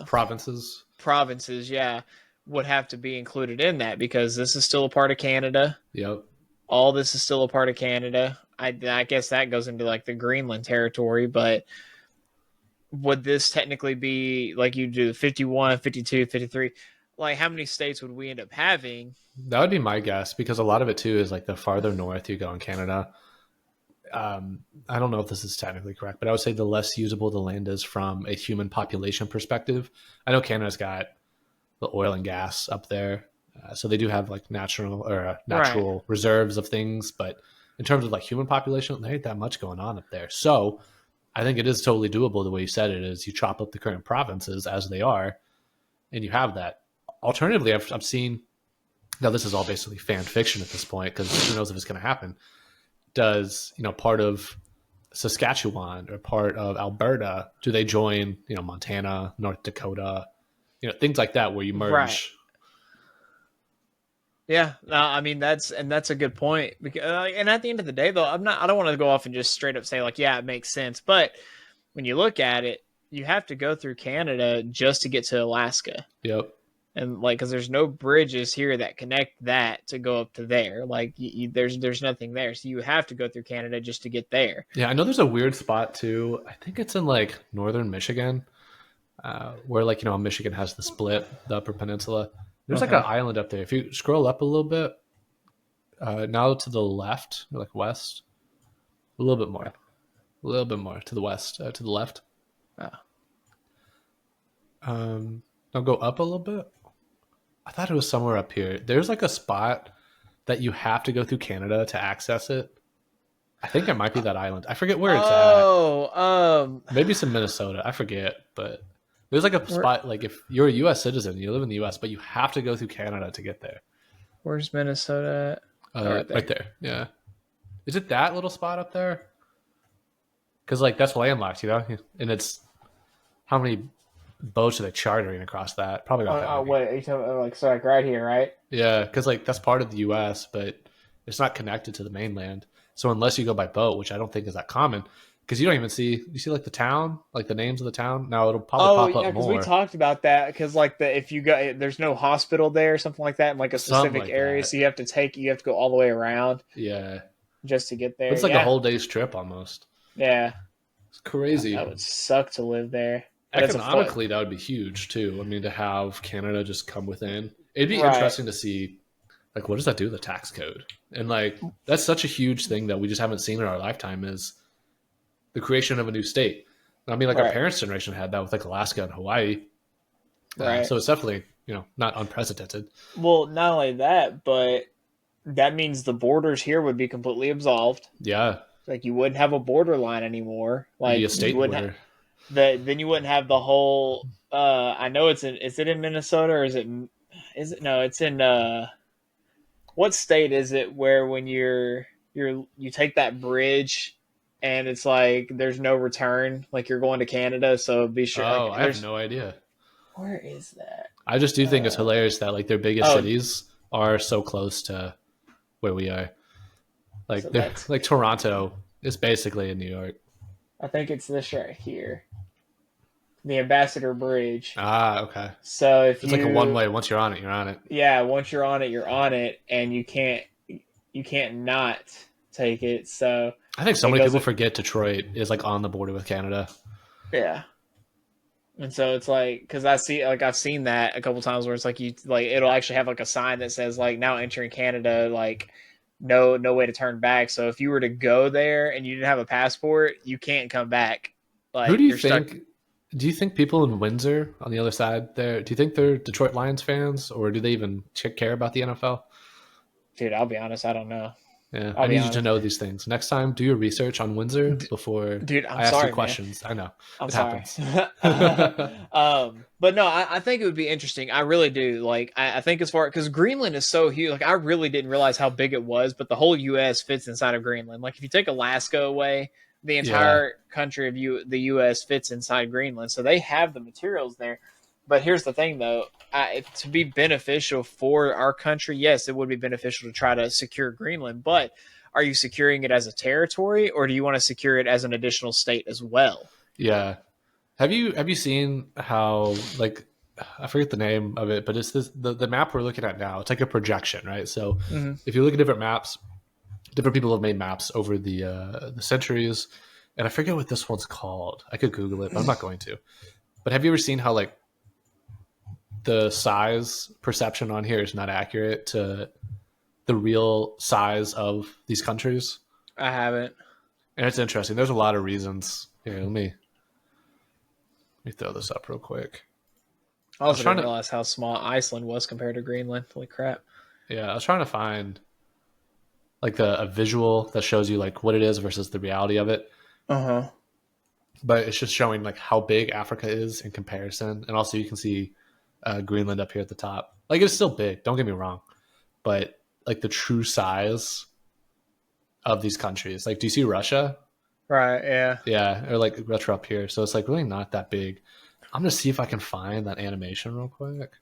Speaker 1: provinces,
Speaker 2: would have to be included in that, because this is still a part of Canada.
Speaker 1: Yep.
Speaker 2: All this is still a part of Canada. I guess that goes into like the Greenland territory, but would this technically be like you do 51, 52, 53? Like how many states would we end up having?
Speaker 1: That would be my guess, because a lot of it too is like the farther north you go in Canada. I don't know if this is technically correct, but I would say the less usable the land is from a human population perspective. I know Canada's got the oil and gas up there. So they do have like natural reserves of things, but in terms of like human population, there ain't that much going on up there. So I think it is totally doable the way you said it is. You chop up the current provinces as they are, and you have that. Alternatively, I've seen, now this is all basically fan fiction at this point, because who knows if it's going to happen. Does, part of Saskatchewan or part of Alberta, do they join, Montana, North Dakota, things like that where you merge?
Speaker 2: Right. Yeah, no, I mean that's a good point. Because, and at the end of the day, though, I don't want to go off and just straight up say like, yeah, it makes sense. But when you look at it, you have to go through Canada just to get to Alaska.
Speaker 1: Yep.
Speaker 2: And like, because there's no bridges here that connect that to go up to there. Like, there's nothing there, so you have to go through Canada just to get there.
Speaker 1: Yeah, I know there's a weird spot too. I think it's in like northern Michigan, where like Michigan has the split, the Upper Peninsula. There's like an island up there. If you scroll up a little bit, now to the left, or like west, a little bit more to the west, to the left. Now go up a little bit. I thought it was somewhere up here. There's like a spot that you have to go through Canada to access it. I think it might be that island. I forget where it's at. Maybe it's in Minnesota. I forget, but there's like a spot, like if you're a U.S. citizen, you live in the U.S., but you have to go through Canada to get there.
Speaker 2: Where's Minnesota at?
Speaker 1: Right there. Yeah. Is it that little spot up there? Because like that's landlocked, and it's how many boats are they chartering across that? Probably not that many.
Speaker 2: Wait, are you talking like so like right here, right?
Speaker 1: Yeah, because like that's part of the U.S., but it's not connected to the mainland. So unless you go by boat, which I don't think is that common, because you don't even see you see like the town, like the names of the town. Now it'll probably pop up
Speaker 2: because we
Speaker 1: more.
Speaker 2: talked about that. Because like if you go, there's no hospital there, or something like that, in like a specific
Speaker 1: Like
Speaker 2: area,
Speaker 1: that.
Speaker 2: so you have to go all the way around.
Speaker 1: Yeah,
Speaker 2: just to get there.
Speaker 1: but it's like a whole day's trip almost.
Speaker 2: Yeah,
Speaker 1: it's crazy.
Speaker 2: That would suck to live there.
Speaker 1: But economically, that would be huge too. I mean, to have Canada just come within, it'd be interesting to see. Like, what does that do to the tax code? And like, that's such a huge thing that we just haven't seen in our lifetime is the creation of a new state. I mean, like our parents' generation had that with like Alaska and Hawaii. Right. So it's definitely, not unprecedented.
Speaker 2: Well, not only that, but that means the borders here would be completely absolved.
Speaker 1: Yeah.
Speaker 2: Like you wouldn't have a border line anymore. Like
Speaker 1: a state border.
Speaker 2: Then you wouldn't have the whole, I know is it in Minnesota or is it no, it's in, what state is it where when you take that bridge and it's like there's no return, like you're going to Canada, so be sure.
Speaker 1: Oh, like, I have no idea.
Speaker 2: Where is that?
Speaker 1: I just do think it's hilarious that like their biggest cities are so close to where we are. Like like Toronto is basically in New York.
Speaker 2: I think it's this right here. The Ambassador Bridge.
Speaker 1: Ah, okay.
Speaker 2: So
Speaker 1: it's like a one way. Once you're on it, you're on it.
Speaker 2: Yeah, once you're on it, you're on it, and you can't not take it. So
Speaker 1: I think so many people forget Detroit is like on the border with Canada.
Speaker 2: Yeah, and so it's like because I've seen that a couple times where it's like it'll actually have like a sign that says like now entering Canada, like no way to turn back. So if you were to go there and you didn't have a passport, you can't come back. Like
Speaker 1: who do you think? Do you think people in Windsor on the other side there, do you think they're Detroit Lions fans or do they even care about the NFL?
Speaker 2: Dude, I'll be honest. I don't know.
Speaker 1: Yeah, I need you to know these things. Next time, do your research on Windsor before I ask you questions. Man. I know.
Speaker 2: I'm sorry. But no, I think it would be interesting. I really do. Like, I think as far because Greenland is so huge. Like, I really didn't realize how big it was, but the whole U.S. fits inside of Greenland. Like, if you take Alaska away, the entire country of the U.S. fits inside Greenland. So they have the materials there. But here's the thing, though. To be beneficial for our country, yes, it would be beneficial to try to secure Greenland. But are you securing it as a territory, or do you want to secure it as an additional state as well?
Speaker 1: Yeah. Have you seen how, like, I forget the name of it, but it's the map we're looking at now. It's like a projection, right? So if you look at different maps, different people have made maps over the centuries, and I forget what this one's called. I could Google it, but I'm not going to. But have you ever seen how like the size perception on here is not accurate to the real size of these countries?
Speaker 2: I haven't.
Speaker 1: And it's interesting. There's a lot of reasons. Here, let me throw this up real quick.
Speaker 2: I also didn't realize how small Iceland was compared to Greenland. Holy crap.
Speaker 1: Yeah, I was trying to find like a visual that shows you like what it is versus the reality of it.
Speaker 2: Uh-huh.
Speaker 1: But it's just showing like how big Africa is in comparison. And also you can see Greenland up here at the top. Like it's still big, don't get me wrong. But like the true size of these countries. Like do you see Russia?
Speaker 2: Right, yeah.
Speaker 1: Yeah, or like Russia up here. So it's like really not that big. I'm going to see if I can find that animation real quick.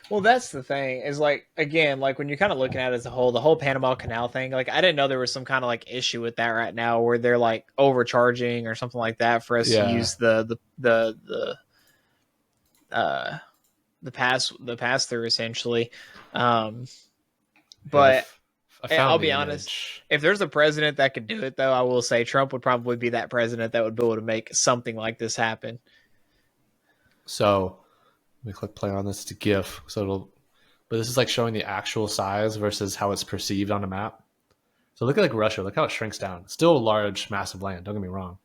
Speaker 2: Well, that's the thing is like, again, like when you're kind of looking at it as a whole, the whole Panama Canal thing, like I didn't know there was some kind of like issue with that right now where they're like overcharging or something like that for us to use the pass through essentially. But I'll be honest, if there's a president that could do it though, I will say Trump would probably be that president that would be able to make something like this happen.
Speaker 1: So let me click play on this to GIF. But this is like showing the actual size versus how it's perceived on a map. So look at like Russia. Look how it shrinks down. Still a large, massive land. Don't get me wrong.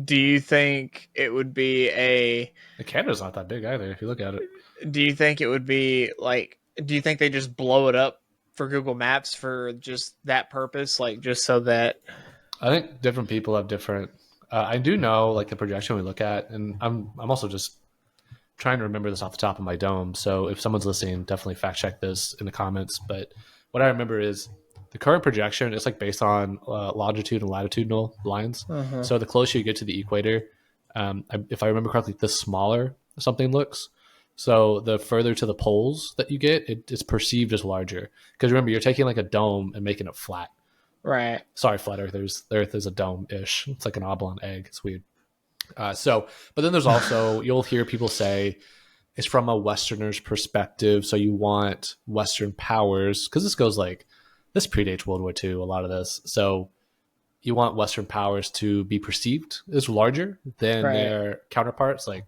Speaker 2: Do you think it would be
Speaker 1: Canada's not that big either if you look at it.
Speaker 2: Do you think it would be like, do you think they just blow it up for Google Maps for just that purpose? Like just so that...
Speaker 1: I think different people have different... I do know like the projection we look at, and I'm also just trying to remember this off the top of my dome. So if someone's listening, definitely fact check this in the comments. But what I remember is the current projection is like based on longitude and latitudinal lines. Uh-huh. So the closer you get to the equator, If I remember correctly, the smaller something looks. So the further to the poles that you get, it's perceived as larger. Because remember, you're taking like a dome and making it flat.
Speaker 2: Right.
Speaker 1: Sorry, flat earthers. The Earth is a dome-ish. It's like an oblong egg. It's weird. But then there's also, you'll hear people say it's from a Westerner's perspective. So you want Western powers, because this predates World War II, a lot of this. So you want Western powers to be perceived as larger than their counterparts. Like,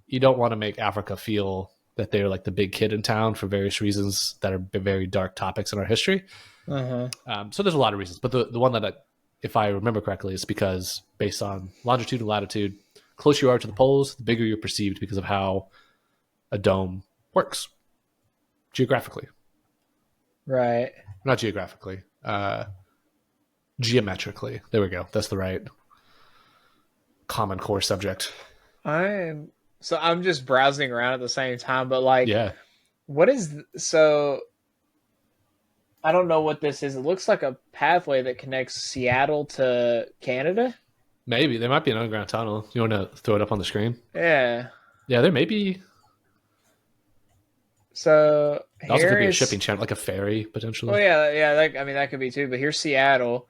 Speaker 1: you don't want to make Africa feel that they're like the big kid in town for various reasons that are very dark topics in our history. So there's a lot of reasons, but the one that, if I remember correctly, is because based on longitude and latitude, closer you are to the poles, the bigger you're perceived because of how a dome works geographically.
Speaker 2: Right.
Speaker 1: Not geographically. Geometrically. There we go. That's the right Common Core subject.
Speaker 2: I'm just browsing around at the same time, but like, what is so? I don't know what this is. It looks like a pathway that connects Seattle to Canada.
Speaker 1: Maybe there might be an underground tunnel. You want to throw it up on the screen?
Speaker 2: Yeah.
Speaker 1: Yeah, there may be.
Speaker 2: So
Speaker 1: it also could be a shipping channel, like a ferry potentially.
Speaker 2: Oh yeah. That could be too. But here's Seattle.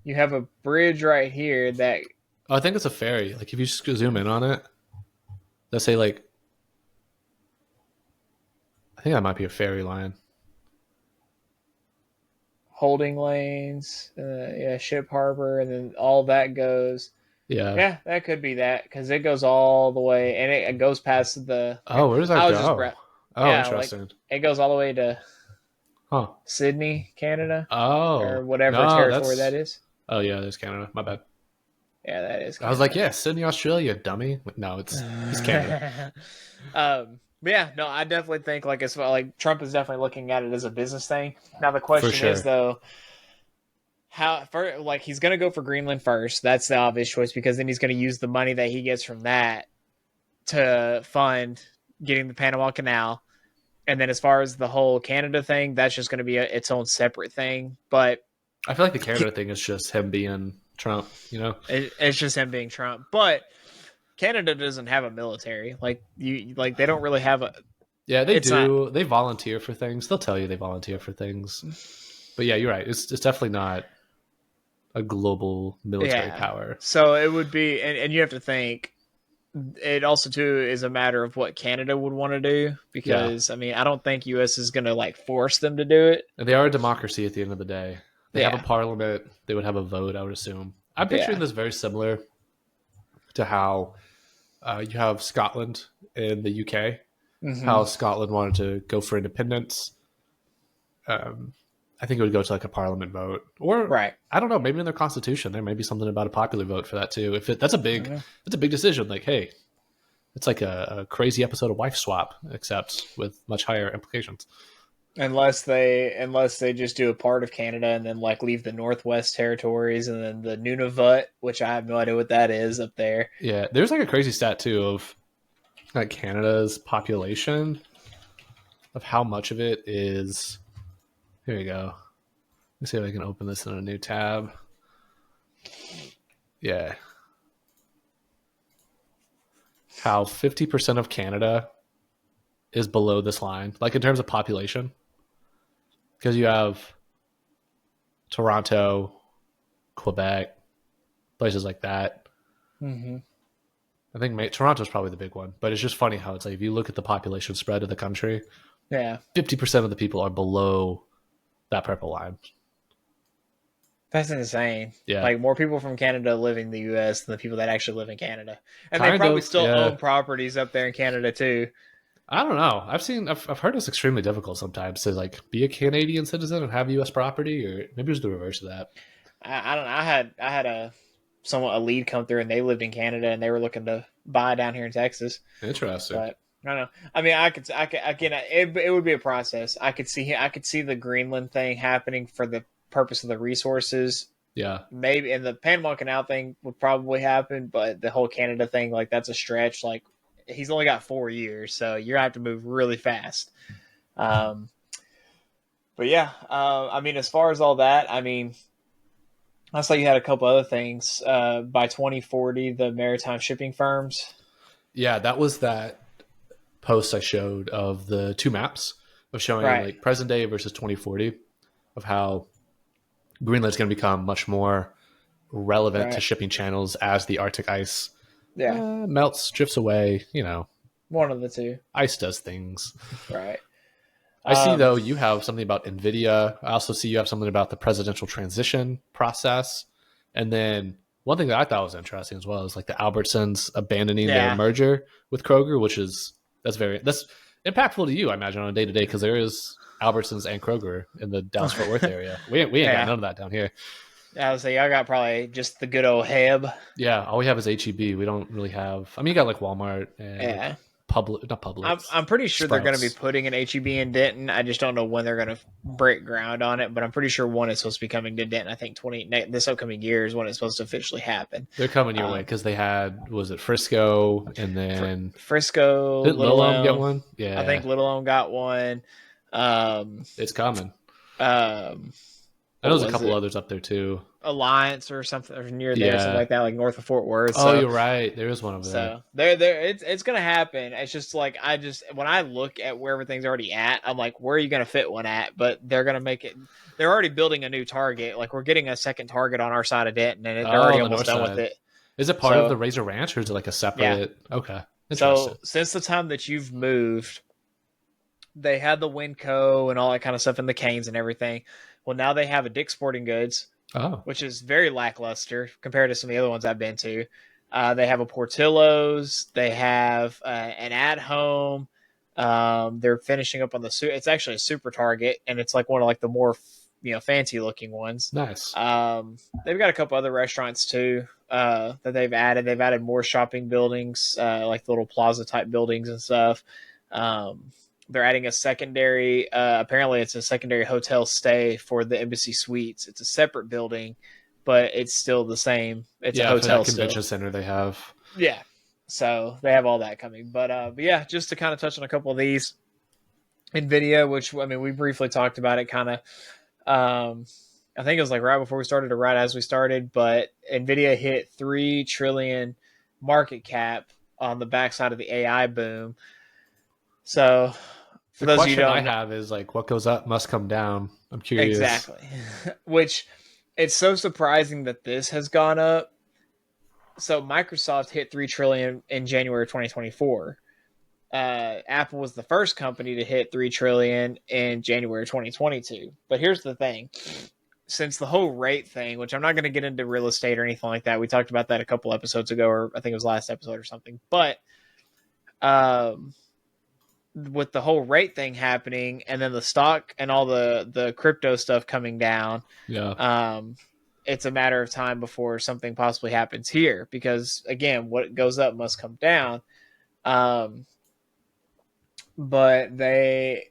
Speaker 2: You have a bridge right here that.
Speaker 1: Oh, I think it's a ferry. Like if you just zoom in on it, let's say like. I think that might be a ferry line.
Speaker 2: Holding lanes, ship harbor, and then all that goes. Yeah, that could be that because it goes all the way, and it goes past the.
Speaker 1: Oh, where does that go? Interesting.
Speaker 2: Like, it goes all the way to Sydney, Canada. Or whatever territory that is.
Speaker 1: Oh yeah, there's Canada. My bad.
Speaker 2: Yeah, that is Canada.
Speaker 1: I was like, Sydney, Australia, dummy. No, it's Canada.
Speaker 2: But yeah, no, I definitely think like Trump is definitely looking at it as a business thing. Now the question is though, he's going to go for Greenland first. That's the obvious choice because then he's going to use the money that he gets from that to fund getting the Panama Canal. And then as far as the whole Canada thing, that's just going to be its own separate thing. But
Speaker 1: I feel like the Canada thing is just him being Trump,
Speaker 2: It's just him being Trump. But Canada doesn't have a military. They don't really have a.
Speaker 1: Yeah, they do. They volunteer for things. They'll tell you they volunteer for things. But yeah, you're right. It's definitely not a global military power.
Speaker 2: So it would be, and you have to think, it also too is a matter of what Canada would want to do because I don't think U.S. is going to force them to do it.
Speaker 1: And they are a democracy at the end of the day. They have a parliament. They would have a vote, I would assume. I'm picturing this very similar to how you have Scotland in the UK. Mm-hmm. How Scotland wanted to go for independence. I think it would go to a parliament vote, or I don't know, maybe in their constitution there may be something about a popular vote for that too. That's a big decision. Like, hey, it's like a crazy episode of Wife Swap, except with much higher implications.
Speaker 2: Unless they just do a part of Canada and then leave the Northwest Territories and then the Nunavut, which I have no idea what that is up there.
Speaker 1: Yeah, there's a crazy stat too of Canada's population, of how much of it is. Here we go. Let's see if I can open this in a new tab. Yeah. How 50% of Canada is below this line, in terms of population. Because you have Toronto, Quebec, places like that.
Speaker 2: Mm-hmm.
Speaker 1: I think Toronto's probably the big one. But it's just funny how it's if you look at the population spread of the country, 50% of the people are below that purple line.
Speaker 2: That's insane.
Speaker 1: Yeah.
Speaker 2: More people from Canada live in the U.S. than the people that actually live in Canada. And they probably still own properties up there in Canada too.
Speaker 1: I don't know. I've heard it's extremely difficult sometimes to be a Canadian citizen and have U.S. property, or maybe it was the reverse of that.
Speaker 2: I don't know. I had a lead come through and they lived in Canada and they were looking to buy down here in Texas.
Speaker 1: Interesting.
Speaker 2: But I don't know. It would be a process. I could see the Greenland thing happening for the purpose of the resources.
Speaker 1: Yeah.
Speaker 2: Maybe, and the Panama Canal thing would probably happen, but the whole Canada thing, that's a stretch. He's only got 4 years, so you're gonna have to move really fast. But yeah, as far as all that, I saw you had a couple other things. By 2040, the maritime shipping firms.
Speaker 1: Yeah, that was that post I showed of the two maps of showing
Speaker 2: Right.
Speaker 1: like present day versus 2040 of how Greenland's going to become much more relevant to
Speaker 2: Right.
Speaker 1: shipping channels as the Arctic ice
Speaker 2: Yeah.
Speaker 1: melts, drifts away.
Speaker 2: One of the two.
Speaker 1: Ice does things.
Speaker 2: Right.
Speaker 1: I see, though, you have something about Nvidia. I also see you have something about the presidential transition process. And then one thing that I thought was interesting as well is like the Albertsons abandoning their merger with Kroger, which is that's impactful to you, I imagine, on a day to day, because there is Albertsons and Kroger in the Dallas Fort Worth area. We ain't got none of that down here.
Speaker 2: I would say I got probably just the good old Heb.
Speaker 1: Yeah, all we have is HEB. We don't really have. I mean, you got like Walmart and not Publix.
Speaker 2: I'm pretty sure
Speaker 1: Sprouts.
Speaker 2: They're going to be putting an HEB in Denton. I just don't know when they're going to break ground on it, but I'm pretty sure one is supposed to be coming to Denton. I think this upcoming year is when it's supposed to officially happen.
Speaker 1: They're coming your way because they had, was it Frisco, and then
Speaker 2: Frisco.
Speaker 1: Did Little Elm get one?
Speaker 2: Yeah, I think Little Elm got one.
Speaker 1: It's coming. I know there's a couple others up there too.
Speaker 2: Alliance or something or near there, something like that, like north of Fort Worth.
Speaker 1: Oh, you're right. There is one over there.
Speaker 2: So it's gonna happen. It's just like when I look at where everything's already at, I'm like, where are you gonna fit one at? But they're gonna make it. They're already building a new Target. Like we're getting a second Target on our side of Denton, and they're already almost done with it.
Speaker 1: Is it part of the Razor Ranch, or is it like a separate? Yeah. Okay.
Speaker 2: So since the time that you've moved, they had the Winco and all that kind of stuff, and the Canes and everything. Well, now they have a Dick's Sporting Goods, which is very lackluster compared to some of the other ones I've been to. They have a Portillo's. They have an At Home. They're finishing up on it's actually a Super Target, and it's like one of like the more fancy looking ones.
Speaker 1: Nice.
Speaker 2: They've got a couple other restaurants too that they've added. They've added more shopping buildings, like little plaza type buildings and stuff. They're adding a secondary, apparently it's a secondary hotel stay for the Embassy Suites. It's a separate building, but it's still the same. It's a hotel
Speaker 1: for that convention center they have.
Speaker 2: Yeah. So they have all that coming. But yeah, just to kind of touch on a couple of these. Nvidia, which, I mean, we briefly talked about it kind of, I think it was like right before we started or right as we started, but Nvidia hit 3 trillion market cap on the backside of the AI boom. So
Speaker 1: for those question I have is like, what goes up must come down. I'm curious.
Speaker 2: Exactly. Which it's so surprising that this has gone up. So Microsoft hit 3 trillion in January of 2024. Apple was the first company to hit 3 trillion in January 2022. But here's the thing. Since the whole rate thing, which I'm not going to get into real estate or anything like that. We talked about that a couple episodes ago, or I think it was last episode or something. But with the whole rate thing happening and then the stock and all the crypto stuff coming down, it's a matter of time before something possibly happens here, because again, what goes up must come down. But they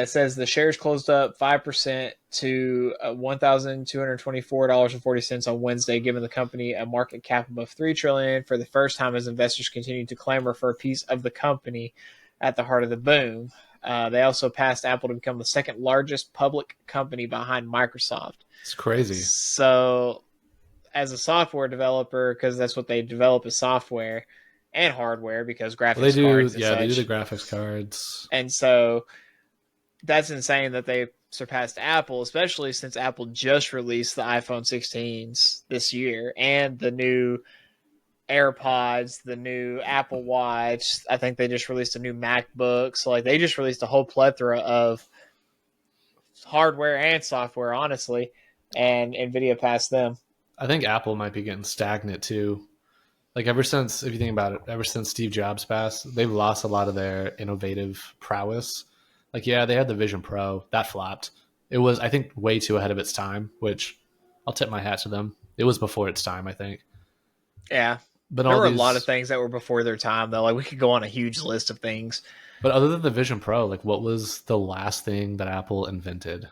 Speaker 2: says the shares closed up 5% to $1,224.40 on Wednesday, giving the company a market cap above $3 trillion for the first time as investors continue to clamor for a piece of the company at the heart of the boom. They also passed Apple to become the second largest public company behind Microsoft.
Speaker 1: It's crazy.
Speaker 2: So as a software developer, because that's what they develop is software and hardware, because graphics cards and such.
Speaker 1: They do the graphics cards.
Speaker 2: And so that's insane that they surpassed Apple, especially since Apple just released the iPhone 16s this year and the new AirPods, the new Apple Watch. I think they just released a new MacBook. So like they just released a whole plethora of hardware and software, honestly, and Nvidia passed them.
Speaker 1: I think Apple might be getting stagnant too. Like ever since, if you think about it, ever since Steve Jobs passed, they've lost a lot of their innovative prowess. Like, yeah, they had the Vision Pro. That flopped. It was, I think, way too ahead of its time, which I'll tip my hat to them. It was before its time, I think.
Speaker 2: Yeah. But there were a lot of things that were before their time, though. Like, we could go on a huge list of things.
Speaker 1: But other than the Vision Pro, like, what was the last thing that Apple invented?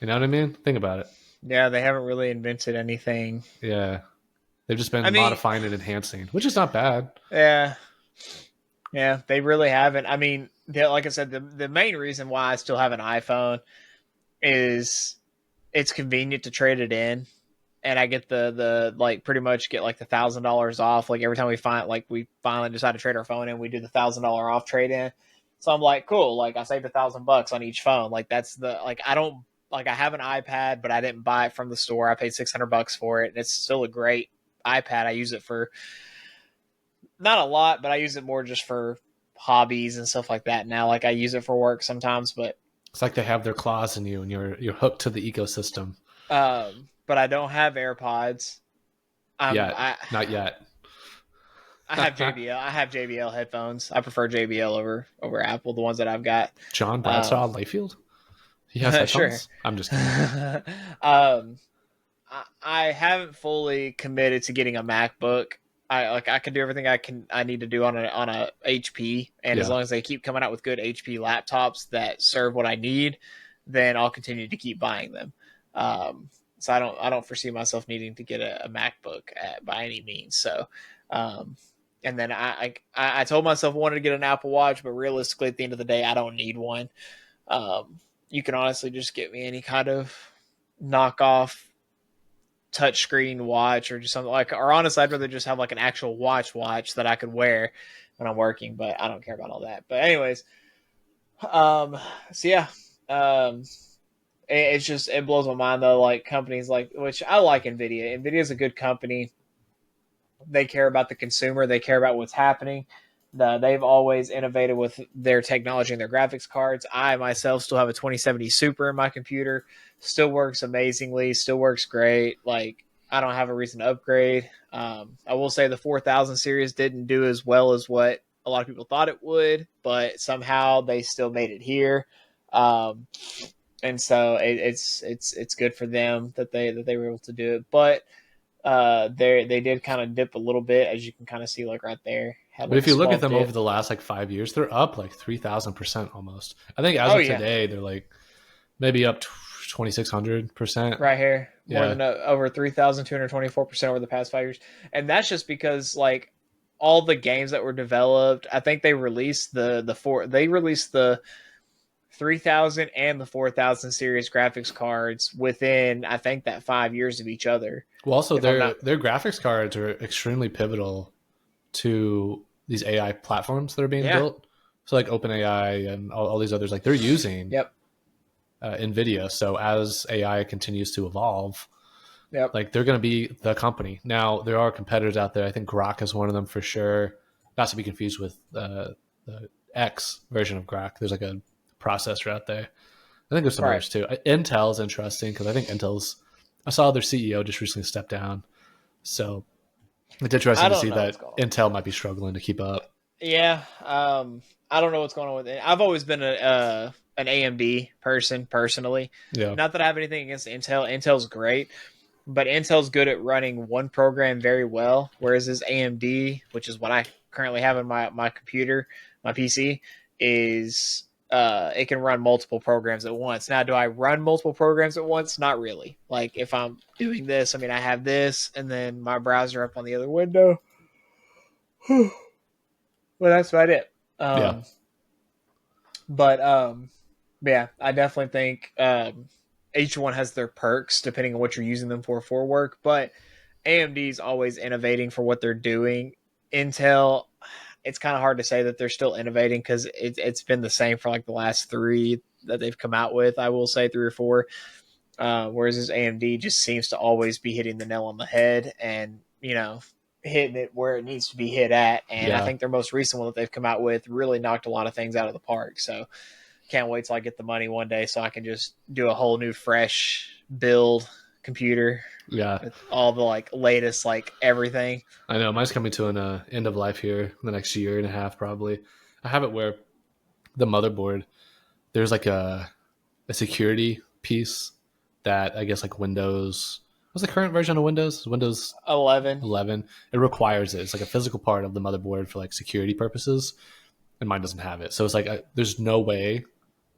Speaker 1: You know what I mean? Think about it.
Speaker 2: Yeah, they haven't really invented anything.
Speaker 1: Yeah. They've just been modifying and enhancing, which is not bad.
Speaker 2: Yeah. Yeah, they really haven't. I mean, like I said, the main reason why I still have an iPhone is it's convenient to trade it in. and I get the like pretty much get like the $1,000 off. Like every time we finally decide to trade our phone in, we do the $1,000 off trade in. So I'm like, cool. Like I saved $1,000 on each phone. Like that's I don't like I have an iPad, but I didn't buy it from the store. I paid $600 for it, and it's still a great iPad. I use it for not a lot, but I use it more just for hobbies and stuff like that now. Like I use it for work sometimes, but
Speaker 1: it's like they have their claws in you and you're hooked to the ecosystem.
Speaker 2: But I don't have AirPods.
Speaker 1: Not yet.
Speaker 2: I have JBL. I have JBL headphones. I prefer JBL over Apple, the ones that I've got.
Speaker 1: John Bradshaw Layfield? He has headphones?
Speaker 2: Sure.
Speaker 1: I'm just kidding.
Speaker 2: I haven't fully committed to getting a MacBook. I can do everything I need to do on a HP, and as long as they keep coming out with good HP laptops that serve what I need, then I'll continue to keep buying them. So I don't foresee myself needing to get a MacBook by any means. So, and then I told myself I wanted to get an Apple Watch, but realistically, at the end of the day, I don't need one. You can honestly just get me any kind of knockoff touchscreen watch or just something or honestly, I'd rather just have like an actual watch that I could wear when I'm working, but I don't care about all that. But anyways, so yeah, it blows my mind though. Like companies which I like Nvidia. Nvidia is a good company. They care about the consumer. They care about what's happening. They've always innovated with their technology and their graphics cards. I myself still have a 2070 Super in my computer. Still works amazingly. Still works great. Like I don't have a reason to upgrade. I will say the 4000 series didn't do as well as what a lot of people thought it would, but somehow they still made it here. And so it's good for them that they were able to do it. But they did kind of dip a little bit, as you can kind of see like right there.
Speaker 1: But if you look at them over the last like 5 years, they're up like 3,000% almost. I think as of today, they're like maybe up 2,600%.
Speaker 2: Right here, more than over 3,224% over the past 5 years, and that's just because like all the games that were developed. I think they released the 3,000 and the 4,000 series graphics cards within I think that 5 years of each other.
Speaker 1: Well, also their graphics cards are extremely pivotal to these AI platforms that are being built. So like OpenAI and all these others, like they're using Nvidia. So as AI continues to evolve, like they're going to be the company. Now there are competitors out there. I think Grok is one of them for sure. Not to be confused with the X version of Grok. There's like a processor out there. I think there's some others too. Intel's interesting because I think I saw their CEO just recently step down. So it's interesting to see that Intel might be struggling to keep up.
Speaker 2: Yeah. I don't know what's going on with it. I've always been an AMD person personally.
Speaker 1: Yeah.
Speaker 2: Not that I have anything against Intel. Intel's great, but Intel's good at running one program very well, whereas this AMD, which is what I currently have in my computer, my PC, is it can run multiple programs at once. Now, do I run multiple programs at once? Not really. Like if I'm doing this, I mean, I have this and then my browser up on the other window. Well, that's about it. But yeah, I definitely think each one has their perks depending on what you're using them for work. But AMD's always innovating for what they're doing. Intel, it's kind of hard to say that they're still innovating because it's been the same for like the last 3 that they've come out with. I will say 3 or 4. Whereas this AMD just seems to always be hitting the nail on the head and, hitting it where it needs to be hit at. And I think their most recent one that they've come out with really knocked a lot of things out of the park. So can't wait till I get the money one day so I can just do a whole new fresh build computer.
Speaker 1: Yeah.
Speaker 2: With all the like latest, like everything.
Speaker 1: I know mine's coming to an end of life here in the next year and a half, probably. I have it where the motherboard, there's like a security piece that I guess like Windows, what's the current version of Windows? Windows
Speaker 2: 11.
Speaker 1: It requires it. It's like a physical part of the motherboard for like security purposes, and mine doesn't have it. So it's like there's no way,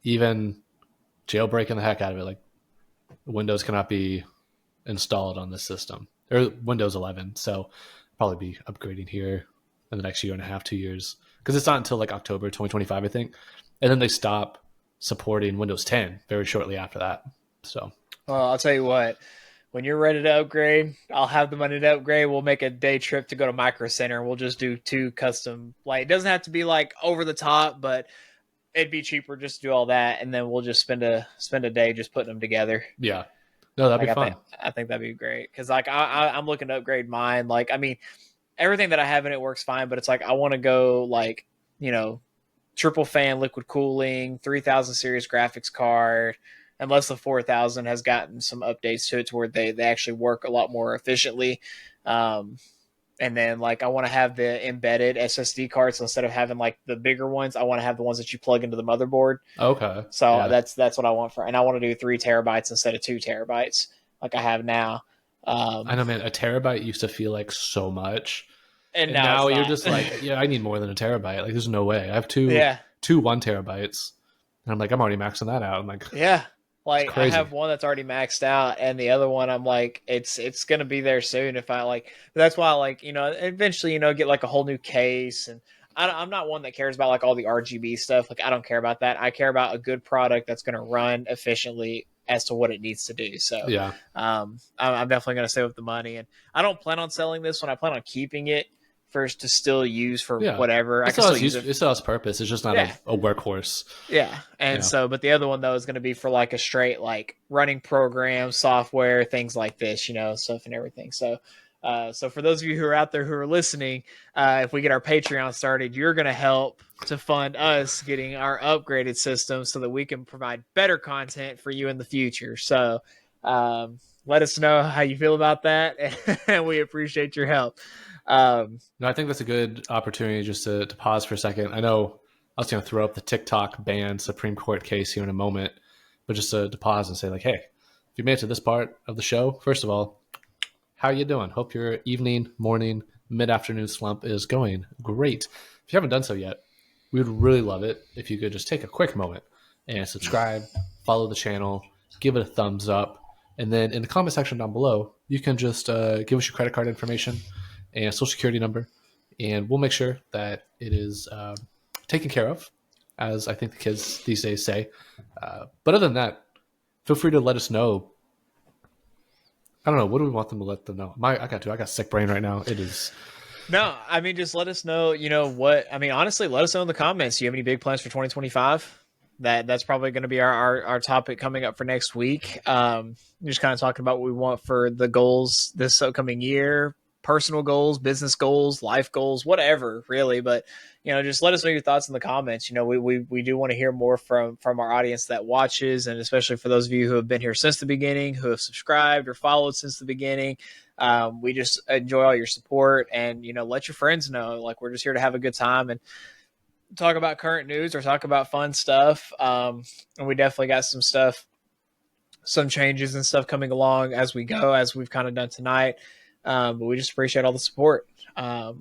Speaker 1: even jailbreaking the heck out of it, like Windows cannot be installed on this system, or Windows 11. So I'll probably be upgrading here in the next year and a half, 2 years, because it's not until like October 2025, I think, and then they stop supporting Windows 10 very shortly after that. So
Speaker 2: Well, I'll tell you what, when you're ready to upgrade, I'll have the money to upgrade. We'll make a day trip to go to Micro Center, and we'll just do 2 custom. Like, it doesn't have to be like over the top, but it'd be cheaper just to do all that, and then we'll just spend a day just putting them together.
Speaker 1: Yeah. No, that'd be fun.
Speaker 2: I think that'd be great, because like I'm looking to upgrade mine. Like, I mean, everything that I have in it works fine, but it's like I want to go like, triple fan liquid cooling, 3000 series graphics card, unless the 4000 has gotten some updates to it to where they actually work a lot more efficiently. And then like I want to have the embedded SSD cards, so instead of having like the bigger ones, I want to have the ones that you plug into the motherboard.
Speaker 1: Okay.
Speaker 2: So that's what I want and I want to do 3 terabytes instead of 2 terabytes like I have now.
Speaker 1: I know, man, a terabyte used to feel like so much.
Speaker 2: And
Speaker 1: now you're just like, yeah, I need more than a terabyte. Like, there's no way. I have two 1 terabytes. And I'm like, I'm already maxing that out. I'm like,
Speaker 2: yeah. Like, I have one that's already maxed out, and the other one I'm like, it's going to be there soon if I like. That's why I like, eventually, get like a whole new case. And I'm not one that cares about like all the RGB stuff. Like, I don't care about that. I care about a good product that's going to run efficiently as to what it needs to do. So
Speaker 1: yeah,
Speaker 2: I'm definitely going to save up the money, and I don't plan on selling this one. I plan on keeping it first to still use for whatever. I can still use it.
Speaker 1: It still has purpose. It's just not a workhorse.
Speaker 2: Yeah. And so, but the other one though is going to be for like a straight, like running programs, software, things like this, stuff and everything. So, so for those of you who are out there who are listening, if we get our Patreon started, you're going to help to fund us getting our upgraded system so that we can provide better content for you in the future. So, let us know how you feel about that. And we appreciate your help.
Speaker 1: No, I think that's a good opportunity just to pause for a second. I know I was going to throw up the TikTok ban Supreme Court case here in a moment, but just to pause and say like, hey, if you made it to this part of the show, first of all, how you doing? Hope your evening, morning, mid-afternoon slump is going great. If you haven't done so yet, we would really love it if you could just take a quick moment and subscribe, follow the channel, give it a thumbs up, and then in the comment section down below, you can just give us your credit card information and social security number, and we'll make sure that it is taken care of, as I think the kids these days say. But other than that, feel free to let us know. I don't know. What do we want them to let them know? I got sick brain right now. It is.
Speaker 2: No, I mean, just let us know, honestly, let us know in the comments. Do you have any big plans for 2025? That's probably going to be our topic coming up for next week. Just kind of talking about what we want for the goals this upcoming year. Personal goals, business goals, life goals, whatever, really. But, just let us know your thoughts in the comments. We do want to hear more from our audience that watches, and especially for those of you who have been here since the beginning, who have subscribed or followed since the beginning. We just enjoy all your support, and, let your friends know. Like, we're just here to have a good time and talk about current news or talk about fun stuff. And we definitely got some changes and stuff coming along as we go, as we've kind of done tonight. But we just appreciate all the support. The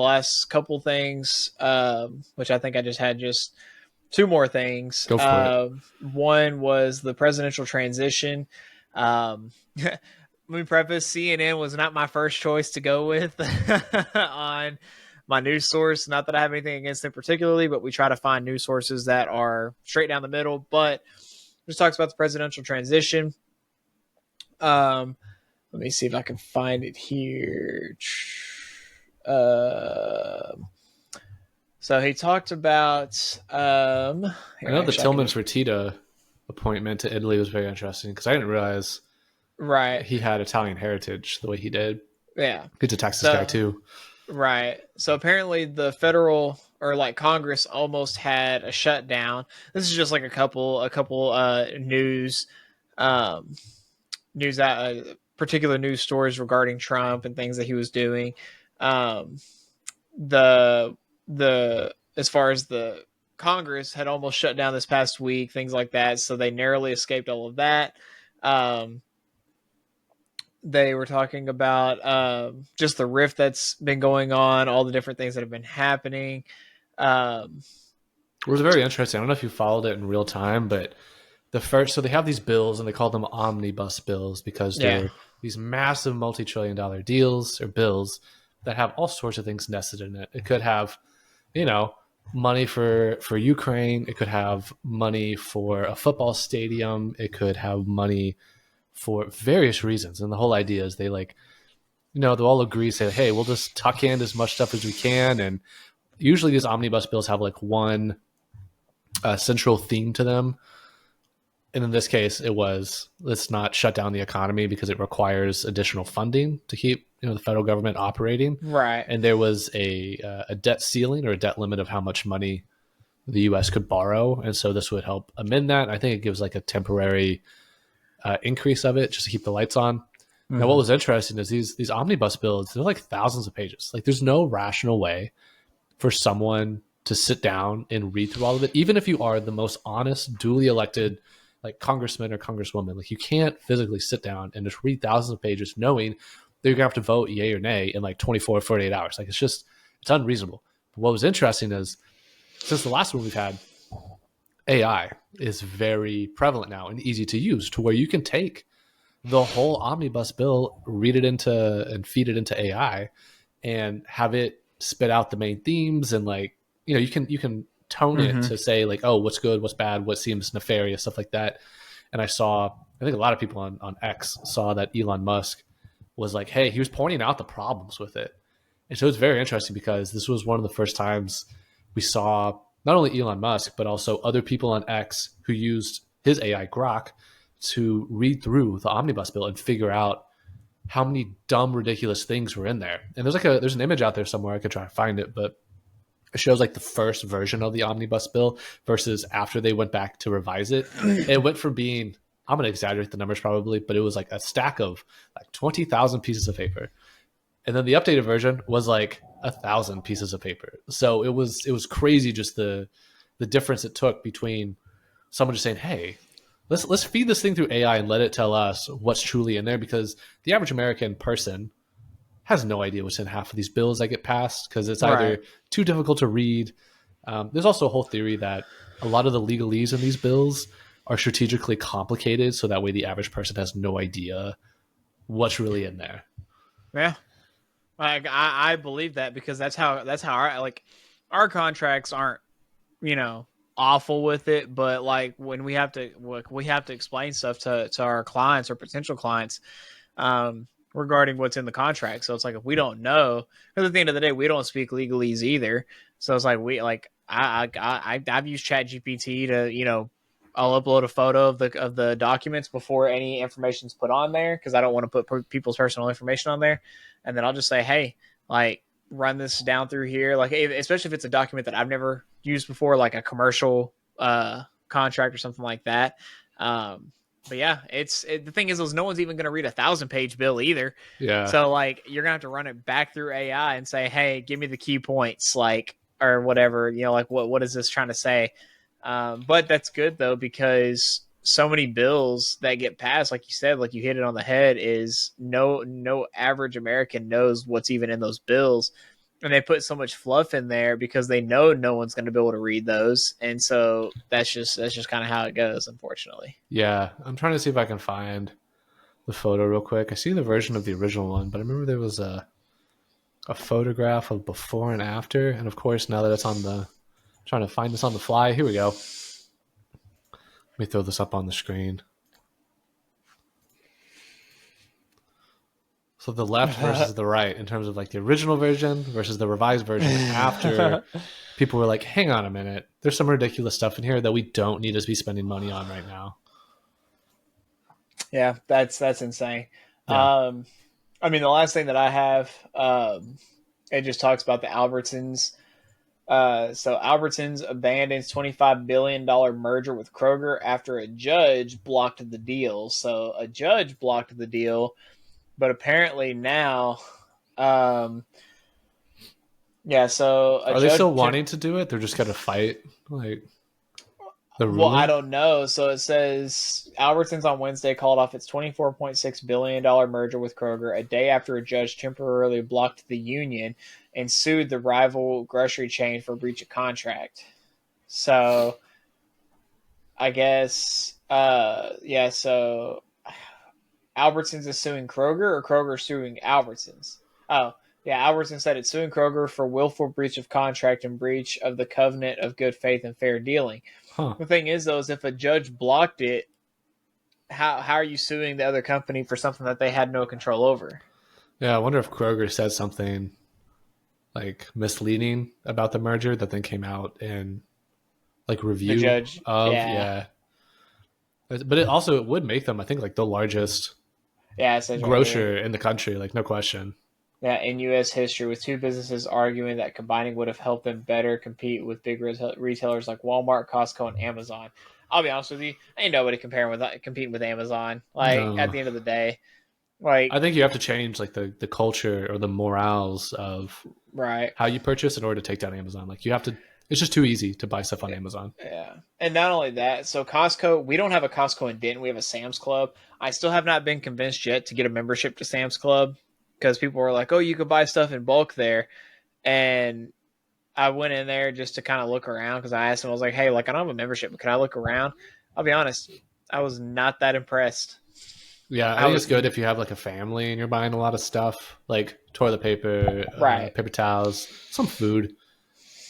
Speaker 2: last couple things, which I think I just had just 2 more things.
Speaker 1: Go for
Speaker 2: it. One was the presidential transition. Let me preface, CNN was not my first choice to go with on my news source. Not that I have anything against them particularly, but we try to find news sources that are straight down the middle. But just talks about the presidential transition. Let me see if I can find it here. So he talked about. I
Speaker 1: know the Tillman Fertitta appointment to Italy was very interesting because I didn't realize he had Italian heritage the way he did.
Speaker 2: Yeah.
Speaker 1: He's a Texas guy too.
Speaker 2: Right. So apparently the federal or like Congress almost had a shutdown. This is just like a couple news particular news stories regarding Trump and things that he was doing. As far as the Congress had almost shut down this past week, things like that. So they narrowly escaped all of that. They were talking about just the rift that's been going on, all the different things that have been happening.
Speaker 1: It was very interesting. I don't know if you followed it in real time, but so they have these bills and they call them omnibus bills because they're these massive multi-trillion-dollar deals or bills that have all sorts of things nested in it. It could have, money for Ukraine. It could have money for a football stadium. It could have money for various reasons. And the whole idea is they like, they'll all agree, say, hey, we'll just tuck in as much stuff as we can. And usually these omnibus bills have like one central theme to them. And in this case, it was, let's not shut down the economy because it requires additional funding to keep the federal government operating.
Speaker 2: Right.
Speaker 1: And there was a debt ceiling or a debt limit of how much money the U.S. could borrow. And so this would help amend that. I think it gives like a temporary increase of it just to keep the lights on. Mm-hmm. Now, what was interesting is these omnibus bills, they're like thousands of pages. Like there's no rational way for someone to sit down and read through all of it, even if you are the most honest, duly elected like congressman or congresswoman. Like you can't physically sit down and just read thousands of pages knowing that you're gonna have to vote yay or nay in like 24 or 48 hours. Like it's unreasonable. But what was interesting is since the last one we've had, AI is very prevalent now and easy to use to where you can take the whole omnibus bill, read it into and feed it into AI and have it spit out the main themes. And like, you can tone it to say like, oh, what's good, what's bad, what seems nefarious, stuff like that. And I think a lot of people on X saw that Elon Musk was like, hey, he was pointing out the problems with it. And so it's very interesting because this was one of the first times we saw not only Elon Musk, but also other people on X who used his AI Grok to read through the omnibus bill and figure out how many dumb, ridiculous things were in there. And there's an image out there somewhere, I could try to find it, but it shows like the first version of the omnibus bill versus after they went back to revise it. It went from being, I'm going to exaggerate the numbers probably, but it was like a stack of like 20,000 pieces of paper. And then the updated version was like 1,000 pieces of paper. So it was crazy just the difference it took between someone just saying, hey, let's feed this thing through AI and let it tell us what's truly in there, because the average American person has no idea what's in half of these bills that get passed because it's either too difficult to read. There's also a whole theory that a lot of the legalese in these bills are strategically complicated, so that way the average person has no idea what's really in there.
Speaker 2: Yeah, I believe that because that's how our contracts aren't awful with it, but like when we have to explain stuff to our clients or potential clients. Regarding what's in the contract. So it's like, if we don't know, because at the end of the day, we don't speak legalese either. So it's like, I've used ChatGPT to, I'll upload a photo of the documents before any information's put on there, because I don't want to put people's personal information on there. And then I'll just say, hey, like run this down through here. Like, especially if it's a document that I've never used before, like a commercial contract or something like that. But yeah, the thing is no one's even going to read a 1,000-page bill either.
Speaker 1: Yeah.
Speaker 2: So like you're going to have to run it back through AI and say, hey, give me the key points, like, or whatever, like what is this trying to say? But that's good though, because so many bills that get passed, like you said, like you hit it on the head, is no average American knows what's even in those bills. And they put so much fluff in there because they know no one's going to be able to read those. And so that's just kind of how it goes, unfortunately.
Speaker 1: Yeah. I'm trying to see if I can find the photo real quick. I see the version of the original one, but I remember there was a photograph of before and after. And of course, now that it's trying to find this on the fly. Here we go. Let me throw this up on the screen. So the left versus the right in terms of like the original version versus the revised version after. People were like, hang on a minute. There's some ridiculous stuff in here that we don't need to be spending money on right now.
Speaker 2: Yeah, that's insane.
Speaker 1: Yeah.
Speaker 2: I mean, the last thing that I have, it just talks about the Albertsons. So Albertsons abandons $25 billion merger with Kroger after a judge blocked the deal. So a judge blocked the deal. But apparently now, so
Speaker 1: are they still wanting to do it? They're just going to fight like the ruling?
Speaker 2: Well, I don't know. So it says Albertsons on Wednesday called off its $24.6 billion merger with Kroger a day after a judge temporarily blocked the union and sued the rival grocery chain for breach of contract. So I guess, so Albertsons is suing Kroger, or Kroger suing Albertsons? Oh, yeah, Albertsons said it's suing Kroger for willful breach of contract and breach of the covenant of good faith and fair dealing.
Speaker 1: Huh.
Speaker 2: The thing is, though, is if a judge blocked it, how are you suing the other company for something that they had no control over?
Speaker 1: Yeah, I wonder if Kroger said something like misleading about the merger that then came out in like
Speaker 2: The
Speaker 1: review
Speaker 2: judge,
Speaker 1: of
Speaker 2: yeah.
Speaker 1: But it would make them, I think, like the largest
Speaker 2: Yeah, it says right
Speaker 1: grocer
Speaker 2: here.
Speaker 1: in the country, like no question.
Speaker 2: Yeah, in U.S. history, with two businesses arguing that combining would have helped them better compete with big retailers like Walmart, Costco, and Amazon. I'll be honest with you, ain't nobody competing with Amazon. Like at
Speaker 1: No,
Speaker 2: the end of the day, like
Speaker 1: I think you have to change like the culture or the morals of
Speaker 2: right.
Speaker 1: how you purchase in order to take down Amazon. Like you have to. It's just too easy to buy stuff on Amazon.
Speaker 2: Yeah. And not only that, so Costco, we don't have a Costco in Denton. We have a Sam's Club. I still have not been convinced yet to get a membership to Sam's Club because people were like, oh, you could buy stuff in bulk there. And I went in there just to kind of look around because I asked him, I was like, hey, like I don't have a membership, but can I look around? I'll be honest, I was not that impressed.
Speaker 1: Yeah, I think it's good if you have like a family and you're buying a lot of stuff like toilet paper,
Speaker 2: right.
Speaker 1: Paper towels, some food.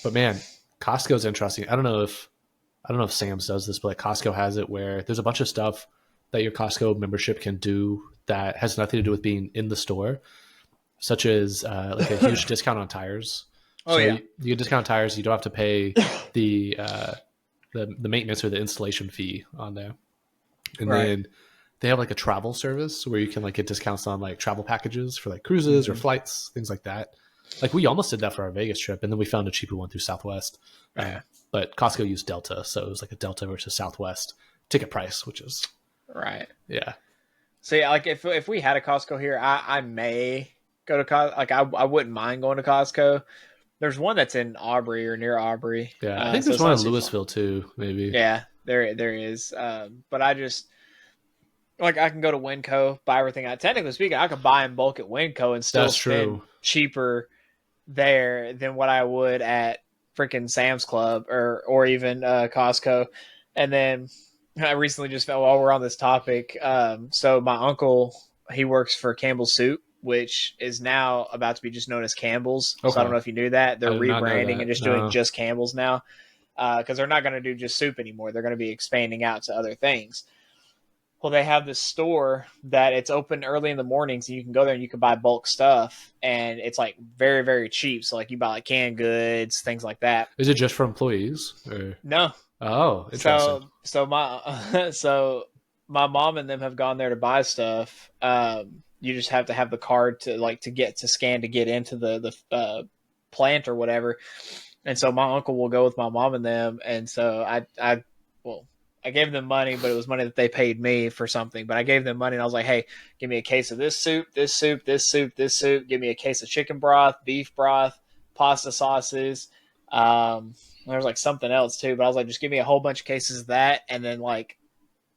Speaker 1: But man, Costco's interesting. I don't know if Sam's does this, but like Costco has it where there's a bunch of stuff that your Costco membership can do that has nothing to do with being in the store, such as like a huge discount on tires.
Speaker 2: Oh,
Speaker 1: So
Speaker 2: yeah.
Speaker 1: you get discount tires, you don't have to pay the maintenance or the installation fee on there. And
Speaker 2: Right.
Speaker 1: then they have like a travel service where you can like get discounts on like travel packages for like cruises or flights, things like that. Like we almost did that for our Vegas trip, and then we found a cheaper one through Southwest. But Costco used Delta, so it was like a Delta versus Southwest ticket price, which is
Speaker 2: right.
Speaker 1: Yeah.
Speaker 2: So yeah, like if we had a Costco here, I may go to Costco. Like I wouldn't mind going to Costco. There's one that's in Aubrey or near Aubrey.
Speaker 1: Yeah, I think there's one in Louisville too, maybe.
Speaker 2: Yeah, there is. But I just like I can go to Winco, buy everything. Technically speaking, I could buy in bulk at Winco and still spend cheaper there than what I would at freaking Sam's Club or even Costco. And then I recently just found, while we're on this topic, so my uncle, he works for Campbell's Soup, which is now about to be just known as Campbell's. Okay. So I don't know if you knew that. They're rebranding and just doing just Campbell's now because they're not going to do just soup anymore. They're going to be expanding out to other things. Well, they have this store that it's open early in the morning, so you can go there and you can buy bulk stuff, and it's like very, very cheap. So like you buy like canned goods, things like that.
Speaker 1: Is it just for employees? Or?
Speaker 2: No.
Speaker 1: Oh, interesting.
Speaker 2: So my mom and them have gone there to buy stuff. You just have to have the card to scan to get into the plant or whatever. And so my uncle will go with my mom and them, and so I gave them money, but it was money that they paid me for something. But I gave them money, and I was like, hey, give me a case of this soup, this soup, this soup, this soup. Give me a case of chicken broth, beef broth, pasta sauces. There's like something else too, but I was like, just give me a whole bunch of cases of that, and then like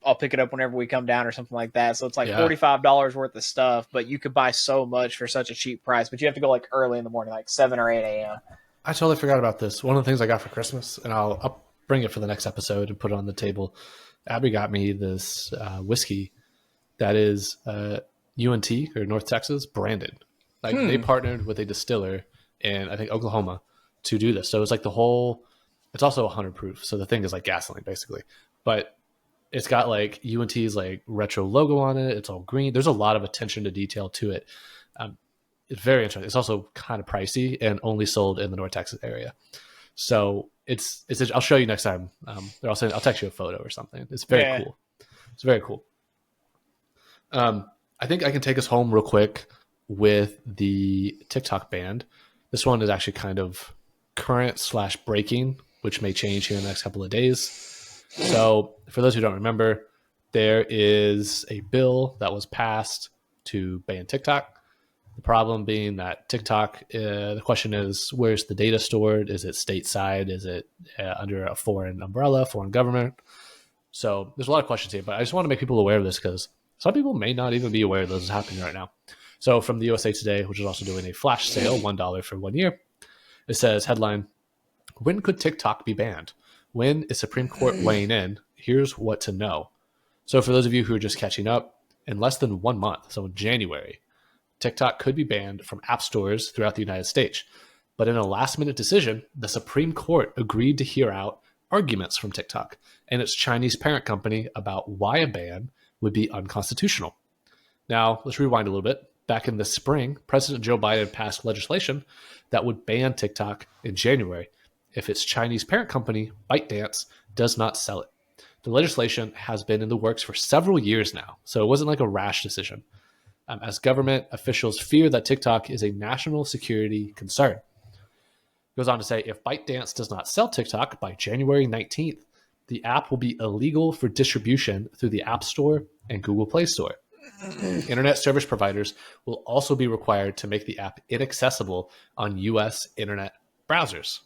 Speaker 2: I'll pick it up whenever we come down or something like that. So it's like $45 worth of stuff, but you could buy so much for such a cheap price. But you have to go like early in the morning, like 7 or 8 a.m.
Speaker 1: I totally forgot about this. One of the things I got for Christmas, and I'll bring it for the next episode and put it on the table. Abby got me this whiskey that is UNT or North Texas branded. Like they partnered with a distiller in I think Oklahoma to do this. So it's like it's also 100 proof. So the thing is like gasoline basically, but it's got like UNT's like retro logo on it. It's all green. There's a lot of attention to detail to it. It's very interesting. It's also kind of pricey and only sold in the North Texas area. So I'll show you next time. I'll text you a photo or something. It's very cool. It's very cool. I think I can take us home real quick with the TikTok ban. This one is actually kind of current/breaking, which may change here in the next couple of days. So for those who don't remember, there is a bill that was passed to ban TikTok. The problem being that TikTok, the question is, where's the data stored? Is it stateside? Is it under a foreign umbrella, foreign government? So there's a lot of questions here, but I just want to make people aware of this because some people may not even be aware this is happening right now. So from the USA Today, which is also doing a flash sale, $1 for 1 year, it says, headline, when could TikTok be banned? When is Supreme Court weighing in? Here's what to know. So for those of you who are just catching up, in less than 1 month, so in January, TikTok could be banned from app stores throughout the United States. But in a last-minute decision, the Supreme Court agreed to hear out arguments from TikTok and its Chinese parent company about why a ban would be unconstitutional. Now, let's rewind a little bit. Back in the spring, President Joe Biden passed legislation that would ban TikTok in January if its Chinese parent company, ByteDance, does not sell it. The legislation has been in the works for several years now, so it wasn't like a rash decision, as government officials fear that TikTok is a national security concern. It goes on to say, if ByteDance does not sell TikTok by January 19th, the app will be illegal for distribution through the App Store and Google Play Store. Internet service providers will also be required to make the app inaccessible on U.S. internet browsers.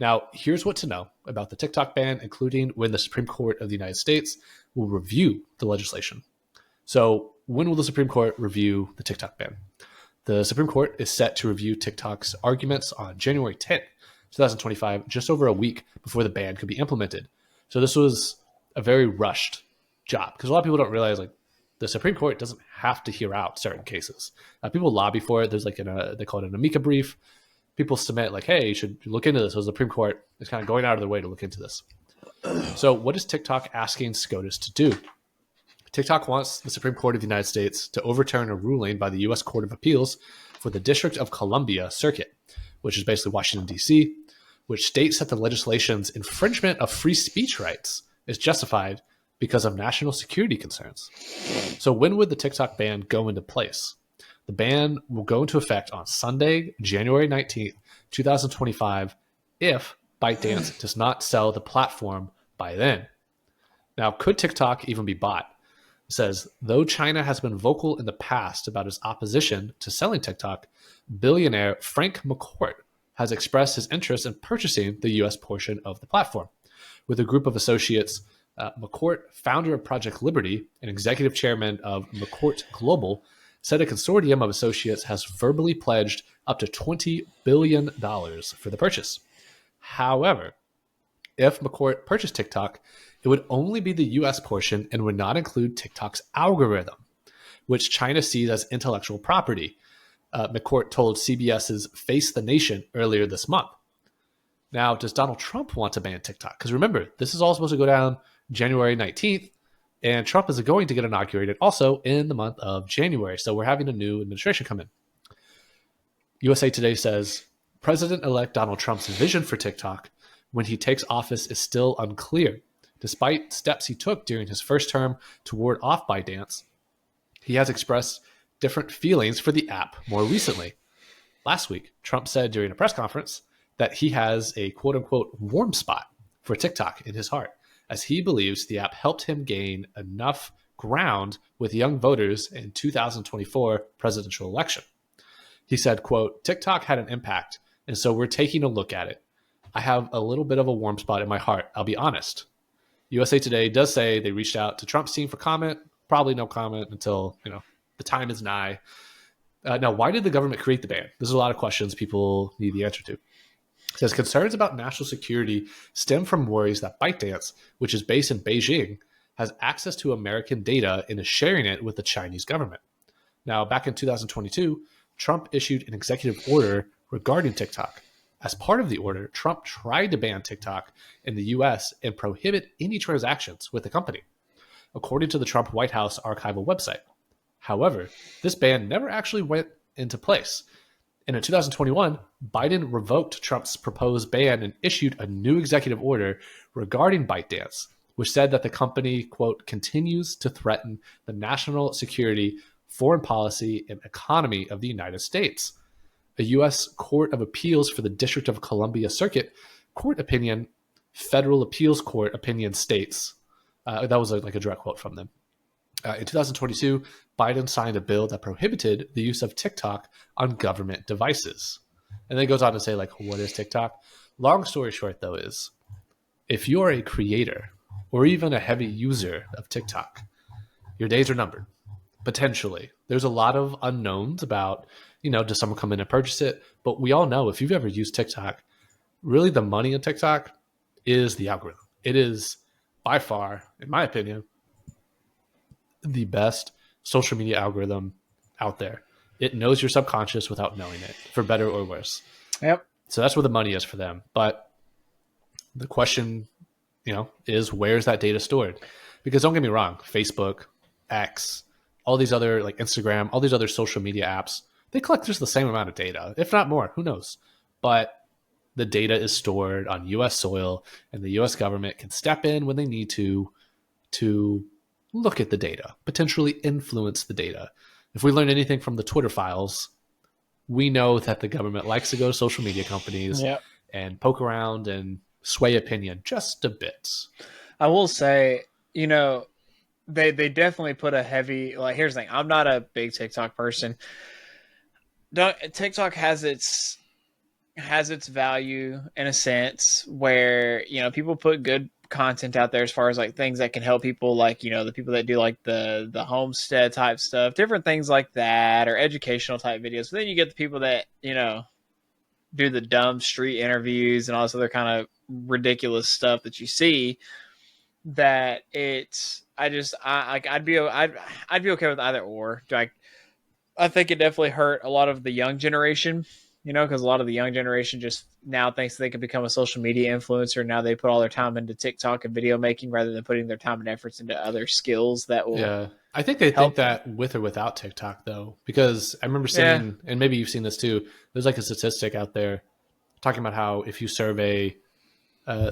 Speaker 1: Now, here's what to know about the TikTok ban, including when the Supreme Court of the United States will review the legislation. So, when will the Supreme Court review the TikTok ban? The Supreme Court is set to review TikTok's arguments on January 10th, 2025, just over a week before the ban could be implemented. So this was a very rushed job, because a lot of people don't realize, like, the Supreme Court doesn't have to hear out certain cases. People lobby for it. There's like they call it an amicus brief. People submit like, hey, you should look into this. So the Supreme Court is kind of going out of their way to look into this. So what is TikTok asking SCOTUS to do? TikTok wants the Supreme Court of the United States to overturn a ruling by the U.S. Court of Appeals for the District of Columbia Circuit, which is basically Washington, D.C., which states that the legislation's infringement of free speech rights is justified because of national security concerns. So when would the TikTok ban go into place? The ban will go into effect on Sunday, January 19th, 2025, if ByteDance does not sell the platform by then. Now, could TikTok even be bought? It says, though China has been vocal in the past about its opposition to selling TikTok, billionaire Frank McCourt has expressed his interest in purchasing the U.S. portion of the platform. With a group of associates, McCourt, founder of Project Liberty and executive chairman of McCourt Global, said a consortium of associates has verbally pledged up to $20 billion for the purchase. However, if McCourt purchased TikTok, it would only be the U.S. portion and would not include TikTok's algorithm, which China sees as intellectual property. McCourt told CBS's Face the Nation earlier this month. Now, does Donald Trump want to ban TikTok? Because remember, this is all supposed to go down January 19th, and Trump is going to get inaugurated also in the month of January. So we're having a new administration come in. USA Today says, President-elect Donald Trump's vision for TikTok when he takes office is still unclear. Despite steps he took during his first term to ward off ByteDance, he has expressed different feelings for the app more recently. Last week, Trump said during a press conference that he has a quote-unquote warm spot for TikTok in his heart, as he believes the app helped him gain enough ground with young voters in 2024 presidential election. He said, quote, TikTok had an impact, and so we're taking a look at it. I have a little bit of a warm spot in my heart, I'll be honest. USA Today does say they reached out to Trump's team for comment. Probably no comment until, the time is nigh. Now, why did the government create the ban? There's a lot of questions people need the answer to. It says concerns about national security stem from worries that ByteDance, which is based in Beijing, has access to American data and is sharing it with the Chinese government. Now, back in 2022, Trump issued an executive order regarding TikTok. As part of the order, Trump tried to ban TikTok in the U.S. and prohibit any transactions with the company, according to the Trump White House archival website. However, this ban never actually went into place. And in 2021, Biden revoked Trump's proposed ban and issued a new executive order regarding ByteDance, which said that the company, quote, continues to threaten the national security, foreign policy, and economy of the United States. A U.S. Court of Appeals for the District of Columbia Circuit court opinion, Federal Appeals Court opinion states, that was like a direct quote from them. In 2022, Biden signed a bill that prohibited the use of TikTok on government devices. And then it goes on to say, like, what is TikTok? Long story short, though, is if you're a creator or even a heavy user of TikTok, your days are numbered, potentially. There's a lot of unknowns about, does someone come in and purchase it? But we all know if you've ever used TikTok, really the money in TikTok is the algorithm. It is by far, in my opinion, the best social media algorithm out there. It knows your subconscious without knowing it, for better or worse.
Speaker 2: Yep.
Speaker 1: So that's where the money is for them. But the question, is where's that data stored? Because don't get me wrong, Facebook, X, all these other like Instagram, all these other social media apps, they collect just the same amount of data, if not more. Who knows? But the data is stored on U.S. soil, and the U.S. government can step in when they need to look at the data, potentially influence the data. If we learn anything from the Twitter files, we know that the government likes to go to social media companies and poke around and sway opinion just a bit.
Speaker 2: I will say, you know, they definitely put a heavy, like, here's the thing. I'm not a big TikTok person. TikTok has its value in a sense where, you know, people put good content out there as far as like things that can help people, like, you know, the people that do like the homestead type stuff, different things like that, or educational type videos. But then you get the people that, you know, do the dumb street interviews and all this other kind of ridiculous stuff that you see, that I'd be okay with either or. I think it definitely hurt a lot of the young generation, you know, because a lot of the young generation just now thinks they can become a social media influencer. Now they put all their time into TikTok and video making rather than putting their time and efforts into other skills that will.
Speaker 1: Yeah, I think they think that with or without TikTok, though, because I remember seeing, and maybe you've seen this too, there's like a statistic out there talking about how if you survey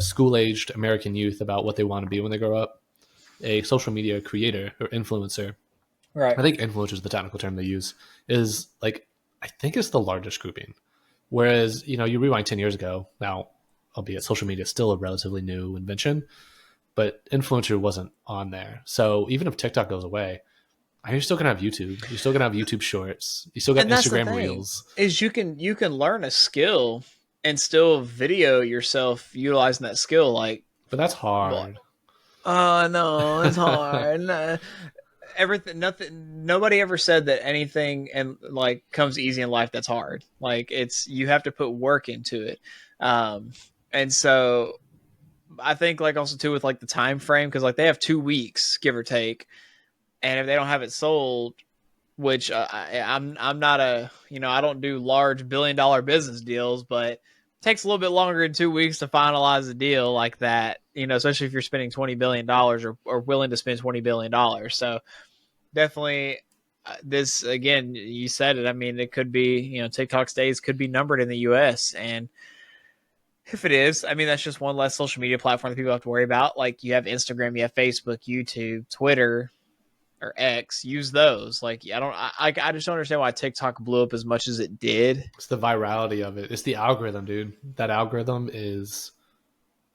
Speaker 1: school-aged American youth about what they want to be when they grow up, a social media creator or influencer,
Speaker 2: right?
Speaker 1: I think influencer is the technical term they use, is like, I think it's the largest grouping. Whereas, you know, you rewind 10 years ago, now, albeit social media is still a relatively new invention, but influencer wasn't on there. So even if TikTok goes away, you're still gonna have YouTube. You're still gonna have YouTube Shorts. You still got Instagram Reels.
Speaker 2: Is you can learn a skill and still video yourself utilizing that skill, like.
Speaker 1: But that's hard.
Speaker 2: Oh no, it's hard. Nobody ever said that anything and like comes easy in life that's hard. Like, you have to put work into it. And so I think, like, also too with like the time frame, because like they have 2 weeks, give or take, and if they don't have it sold, which I'm not I don't do large $1 billion business deals, but it takes a little bit longer than 2 weeks to finalize a deal like that, you know, especially if you're spending $20 billion or willing to spend $20 billion. So definitely this, again, you said it. I mean, it could be, you know, TikTok's days could be numbered in the US. And if it is, I mean, that's just one less social media platform that people have to worry about. Like, you have Instagram, you have Facebook, YouTube, Twitter, or X. Use those. Like, I just don't understand why TikTok blew up as much as it did.
Speaker 1: It's the virality of it. It's the algorithm, dude. That algorithm is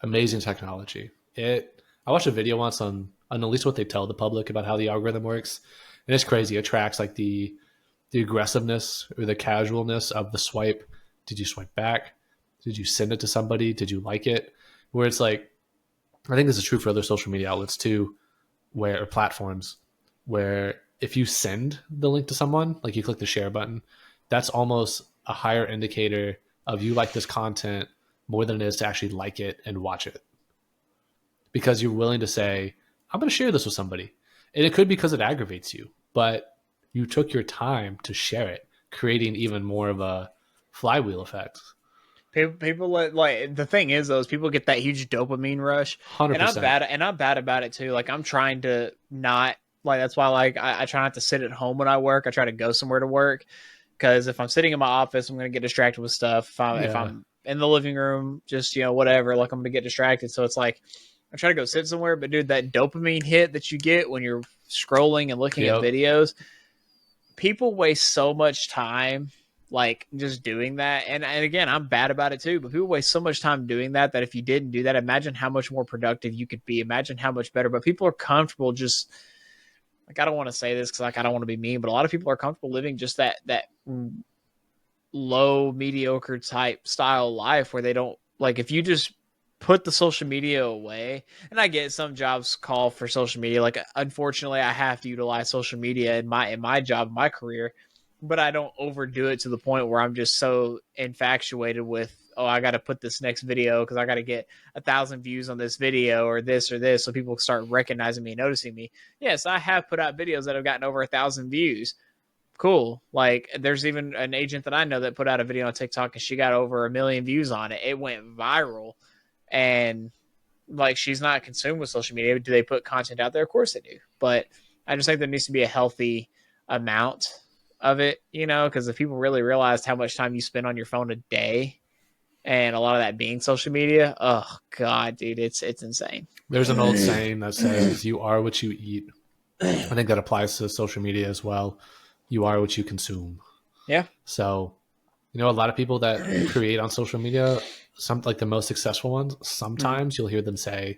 Speaker 1: amazing technology. I watched a video once on at least what they tell the public about how the algorithm works, and it's crazy. It tracks like the aggressiveness or the casualness of the swipe. Did you swipe back? Did you send it to somebody? Did you like it? Where it's like, I think this is true for other social media outlets too, or platforms, where if you send the link to someone, like you click the share button, that's almost a higher indicator of you like this content more than it is to actually like it and watch it. Because you're willing to say, I'm going to share this with somebody. And it could be because it aggravates you, but you took your time to share it, creating even more of a flywheel effect.
Speaker 2: People like the thing is, though, is people get that huge dopamine rush.
Speaker 1: 100%.
Speaker 2: And I'm bad about it too. Like, I'm trying to not, like, that's why, like, I try not to sit at home when I work. I try to go somewhere to work, because if I'm sitting in my office, I'm going to get distracted with stuff. If I'm in the living room, just, you know, whatever, like, I'm going to get distracted. So it's like, I try to go sit somewhere, but dude, that dopamine hit that you get when you're scrolling and looking at videos, people waste so much time, like, just doing that. And again, I'm bad about it too, but people waste so much time doing that if you didn't do that, imagine how much more productive you could be. Imagine how much better. But people are comfortable just, like, I don't want to say this because, like, I don't want to be mean, but a lot of people are comfortable living just that low, mediocre type style life where they don't, like, if you just put the social media away, and I get some jobs call for social media. Like, unfortunately, I have to utilize social media in my job, my career, but I don't overdo it to the point where I'm just so infatuated with, oh, I got to put this next video because I got to get 1,000 views on this video or this, so people start recognizing me and noticing me. Yes, I have put out videos that have gotten over 1,000 views. Cool. Like, there's even an agent that I know that put out a video on TikTok and she got over 1 million views on it. It went viral. And, like, she's not consumed with social media. Do they put content out there? Of course they do. But I just think there needs to be a healthy amount of it, because if people really realized how much time you spend on your phone a day, and a lot of that being social media, oh God, dude, it's insane.
Speaker 1: There's an old saying that says, you are what you eat. I think that applies to social media as well. You are what you consume.
Speaker 2: Yeah.
Speaker 1: So, a lot of people that create on social media, some like the most successful ones, sometimes you'll hear them say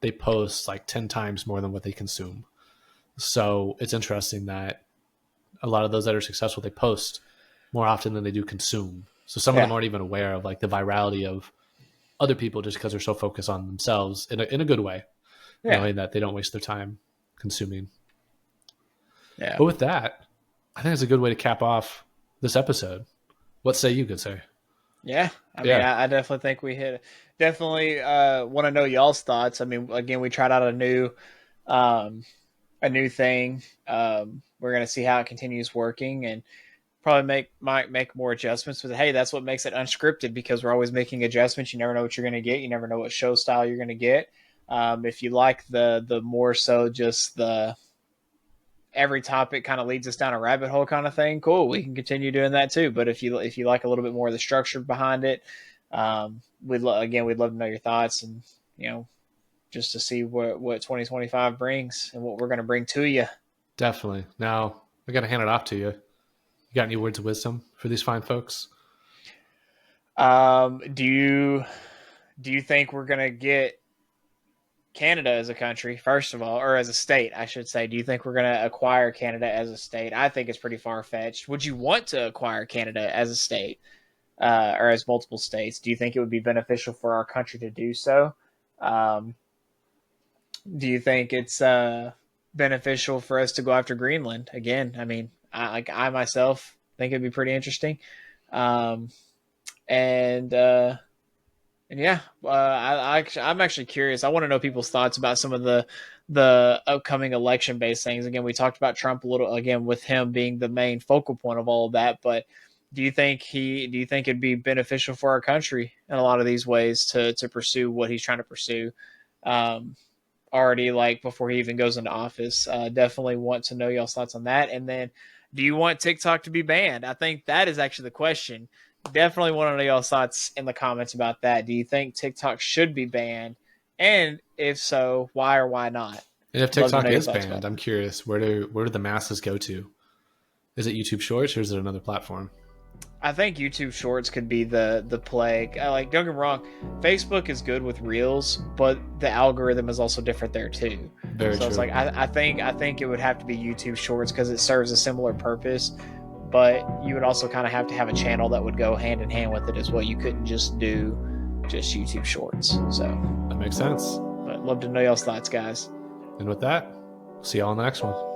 Speaker 1: they post like 10 times more than what they consume. So it's interesting that a lot of those that are successful, they post more often than they do consume. So some of them aren't even aware of like the virality of other people just because they're so focused on themselves in a good way, knowing that they don't waste their time consuming.
Speaker 2: Yeah.
Speaker 1: But with that, I think it's a good way to cap off this episode. What say you, good sir?
Speaker 2: Yeah. I mean, I definitely think we hit. Definitely want to know y'all's thoughts. I mean, again, we tried out a new thing. We're going to see how it continues working, and probably might make more adjustments. But hey, that's what makes it unscripted, because we're always making adjustments. You never know what you're going to get. You never know what show style you're going to get. If you like the more so just the every topic kind of leads us down a rabbit hole kind of thing, cool, we can continue doing that too. But if you like a little bit more of the structure behind it, we'd love to know your thoughts, and just to see what 2025 brings and what we're going to bring to you.
Speaker 1: Definitely. Now I got to hand it off to you. You got any words of wisdom for these fine folks?
Speaker 2: Do you think we're going to get Canada as a country, first of all, or as a state, I should say? Do you think we're going to acquire Canada as a state? I think it's pretty far-fetched. Would you want to acquire Canada as a state, or as multiple states? Do you think it would be beneficial for our country to do so? Do you think it's beneficial for us to go after Greenland again? I mean, I myself think it'd be pretty interesting. I'm actually curious. I want to know people's thoughts about some of the upcoming election-based things. Again, we talked about Trump a little, again, with him being the main focal point of all of that. But do you think it'd be beneficial for our country in a lot of these ways to pursue what he's trying to pursue? Already, like, before he even goes into office. Definitely want to know y'all's thoughts on that. And then, do you want TikTok to be banned? I think that is actually the question. Definitely want to know y'all's thoughts in the comments about that. Do you think TikTok should be banned? And if so, why or why not?
Speaker 1: And if TikTok is banned, I'm curious, where do the masses go to? Is it YouTube Shorts, or is it another platform?
Speaker 2: I think YouTube Shorts could be the play. Don't get me wrong, Facebook is good with Reels, but the algorithm is also different there too.
Speaker 1: Very true.
Speaker 2: It's like I think it would have to be YouTube Shorts because it serves a similar purpose, but you would also kind of have to have a channel that would go hand in hand with it as well. You couldn't just do YouTube Shorts. So
Speaker 1: that makes sense.
Speaker 2: But love to know y'all's thoughts, guys.
Speaker 1: And with that, see y'all on the next one.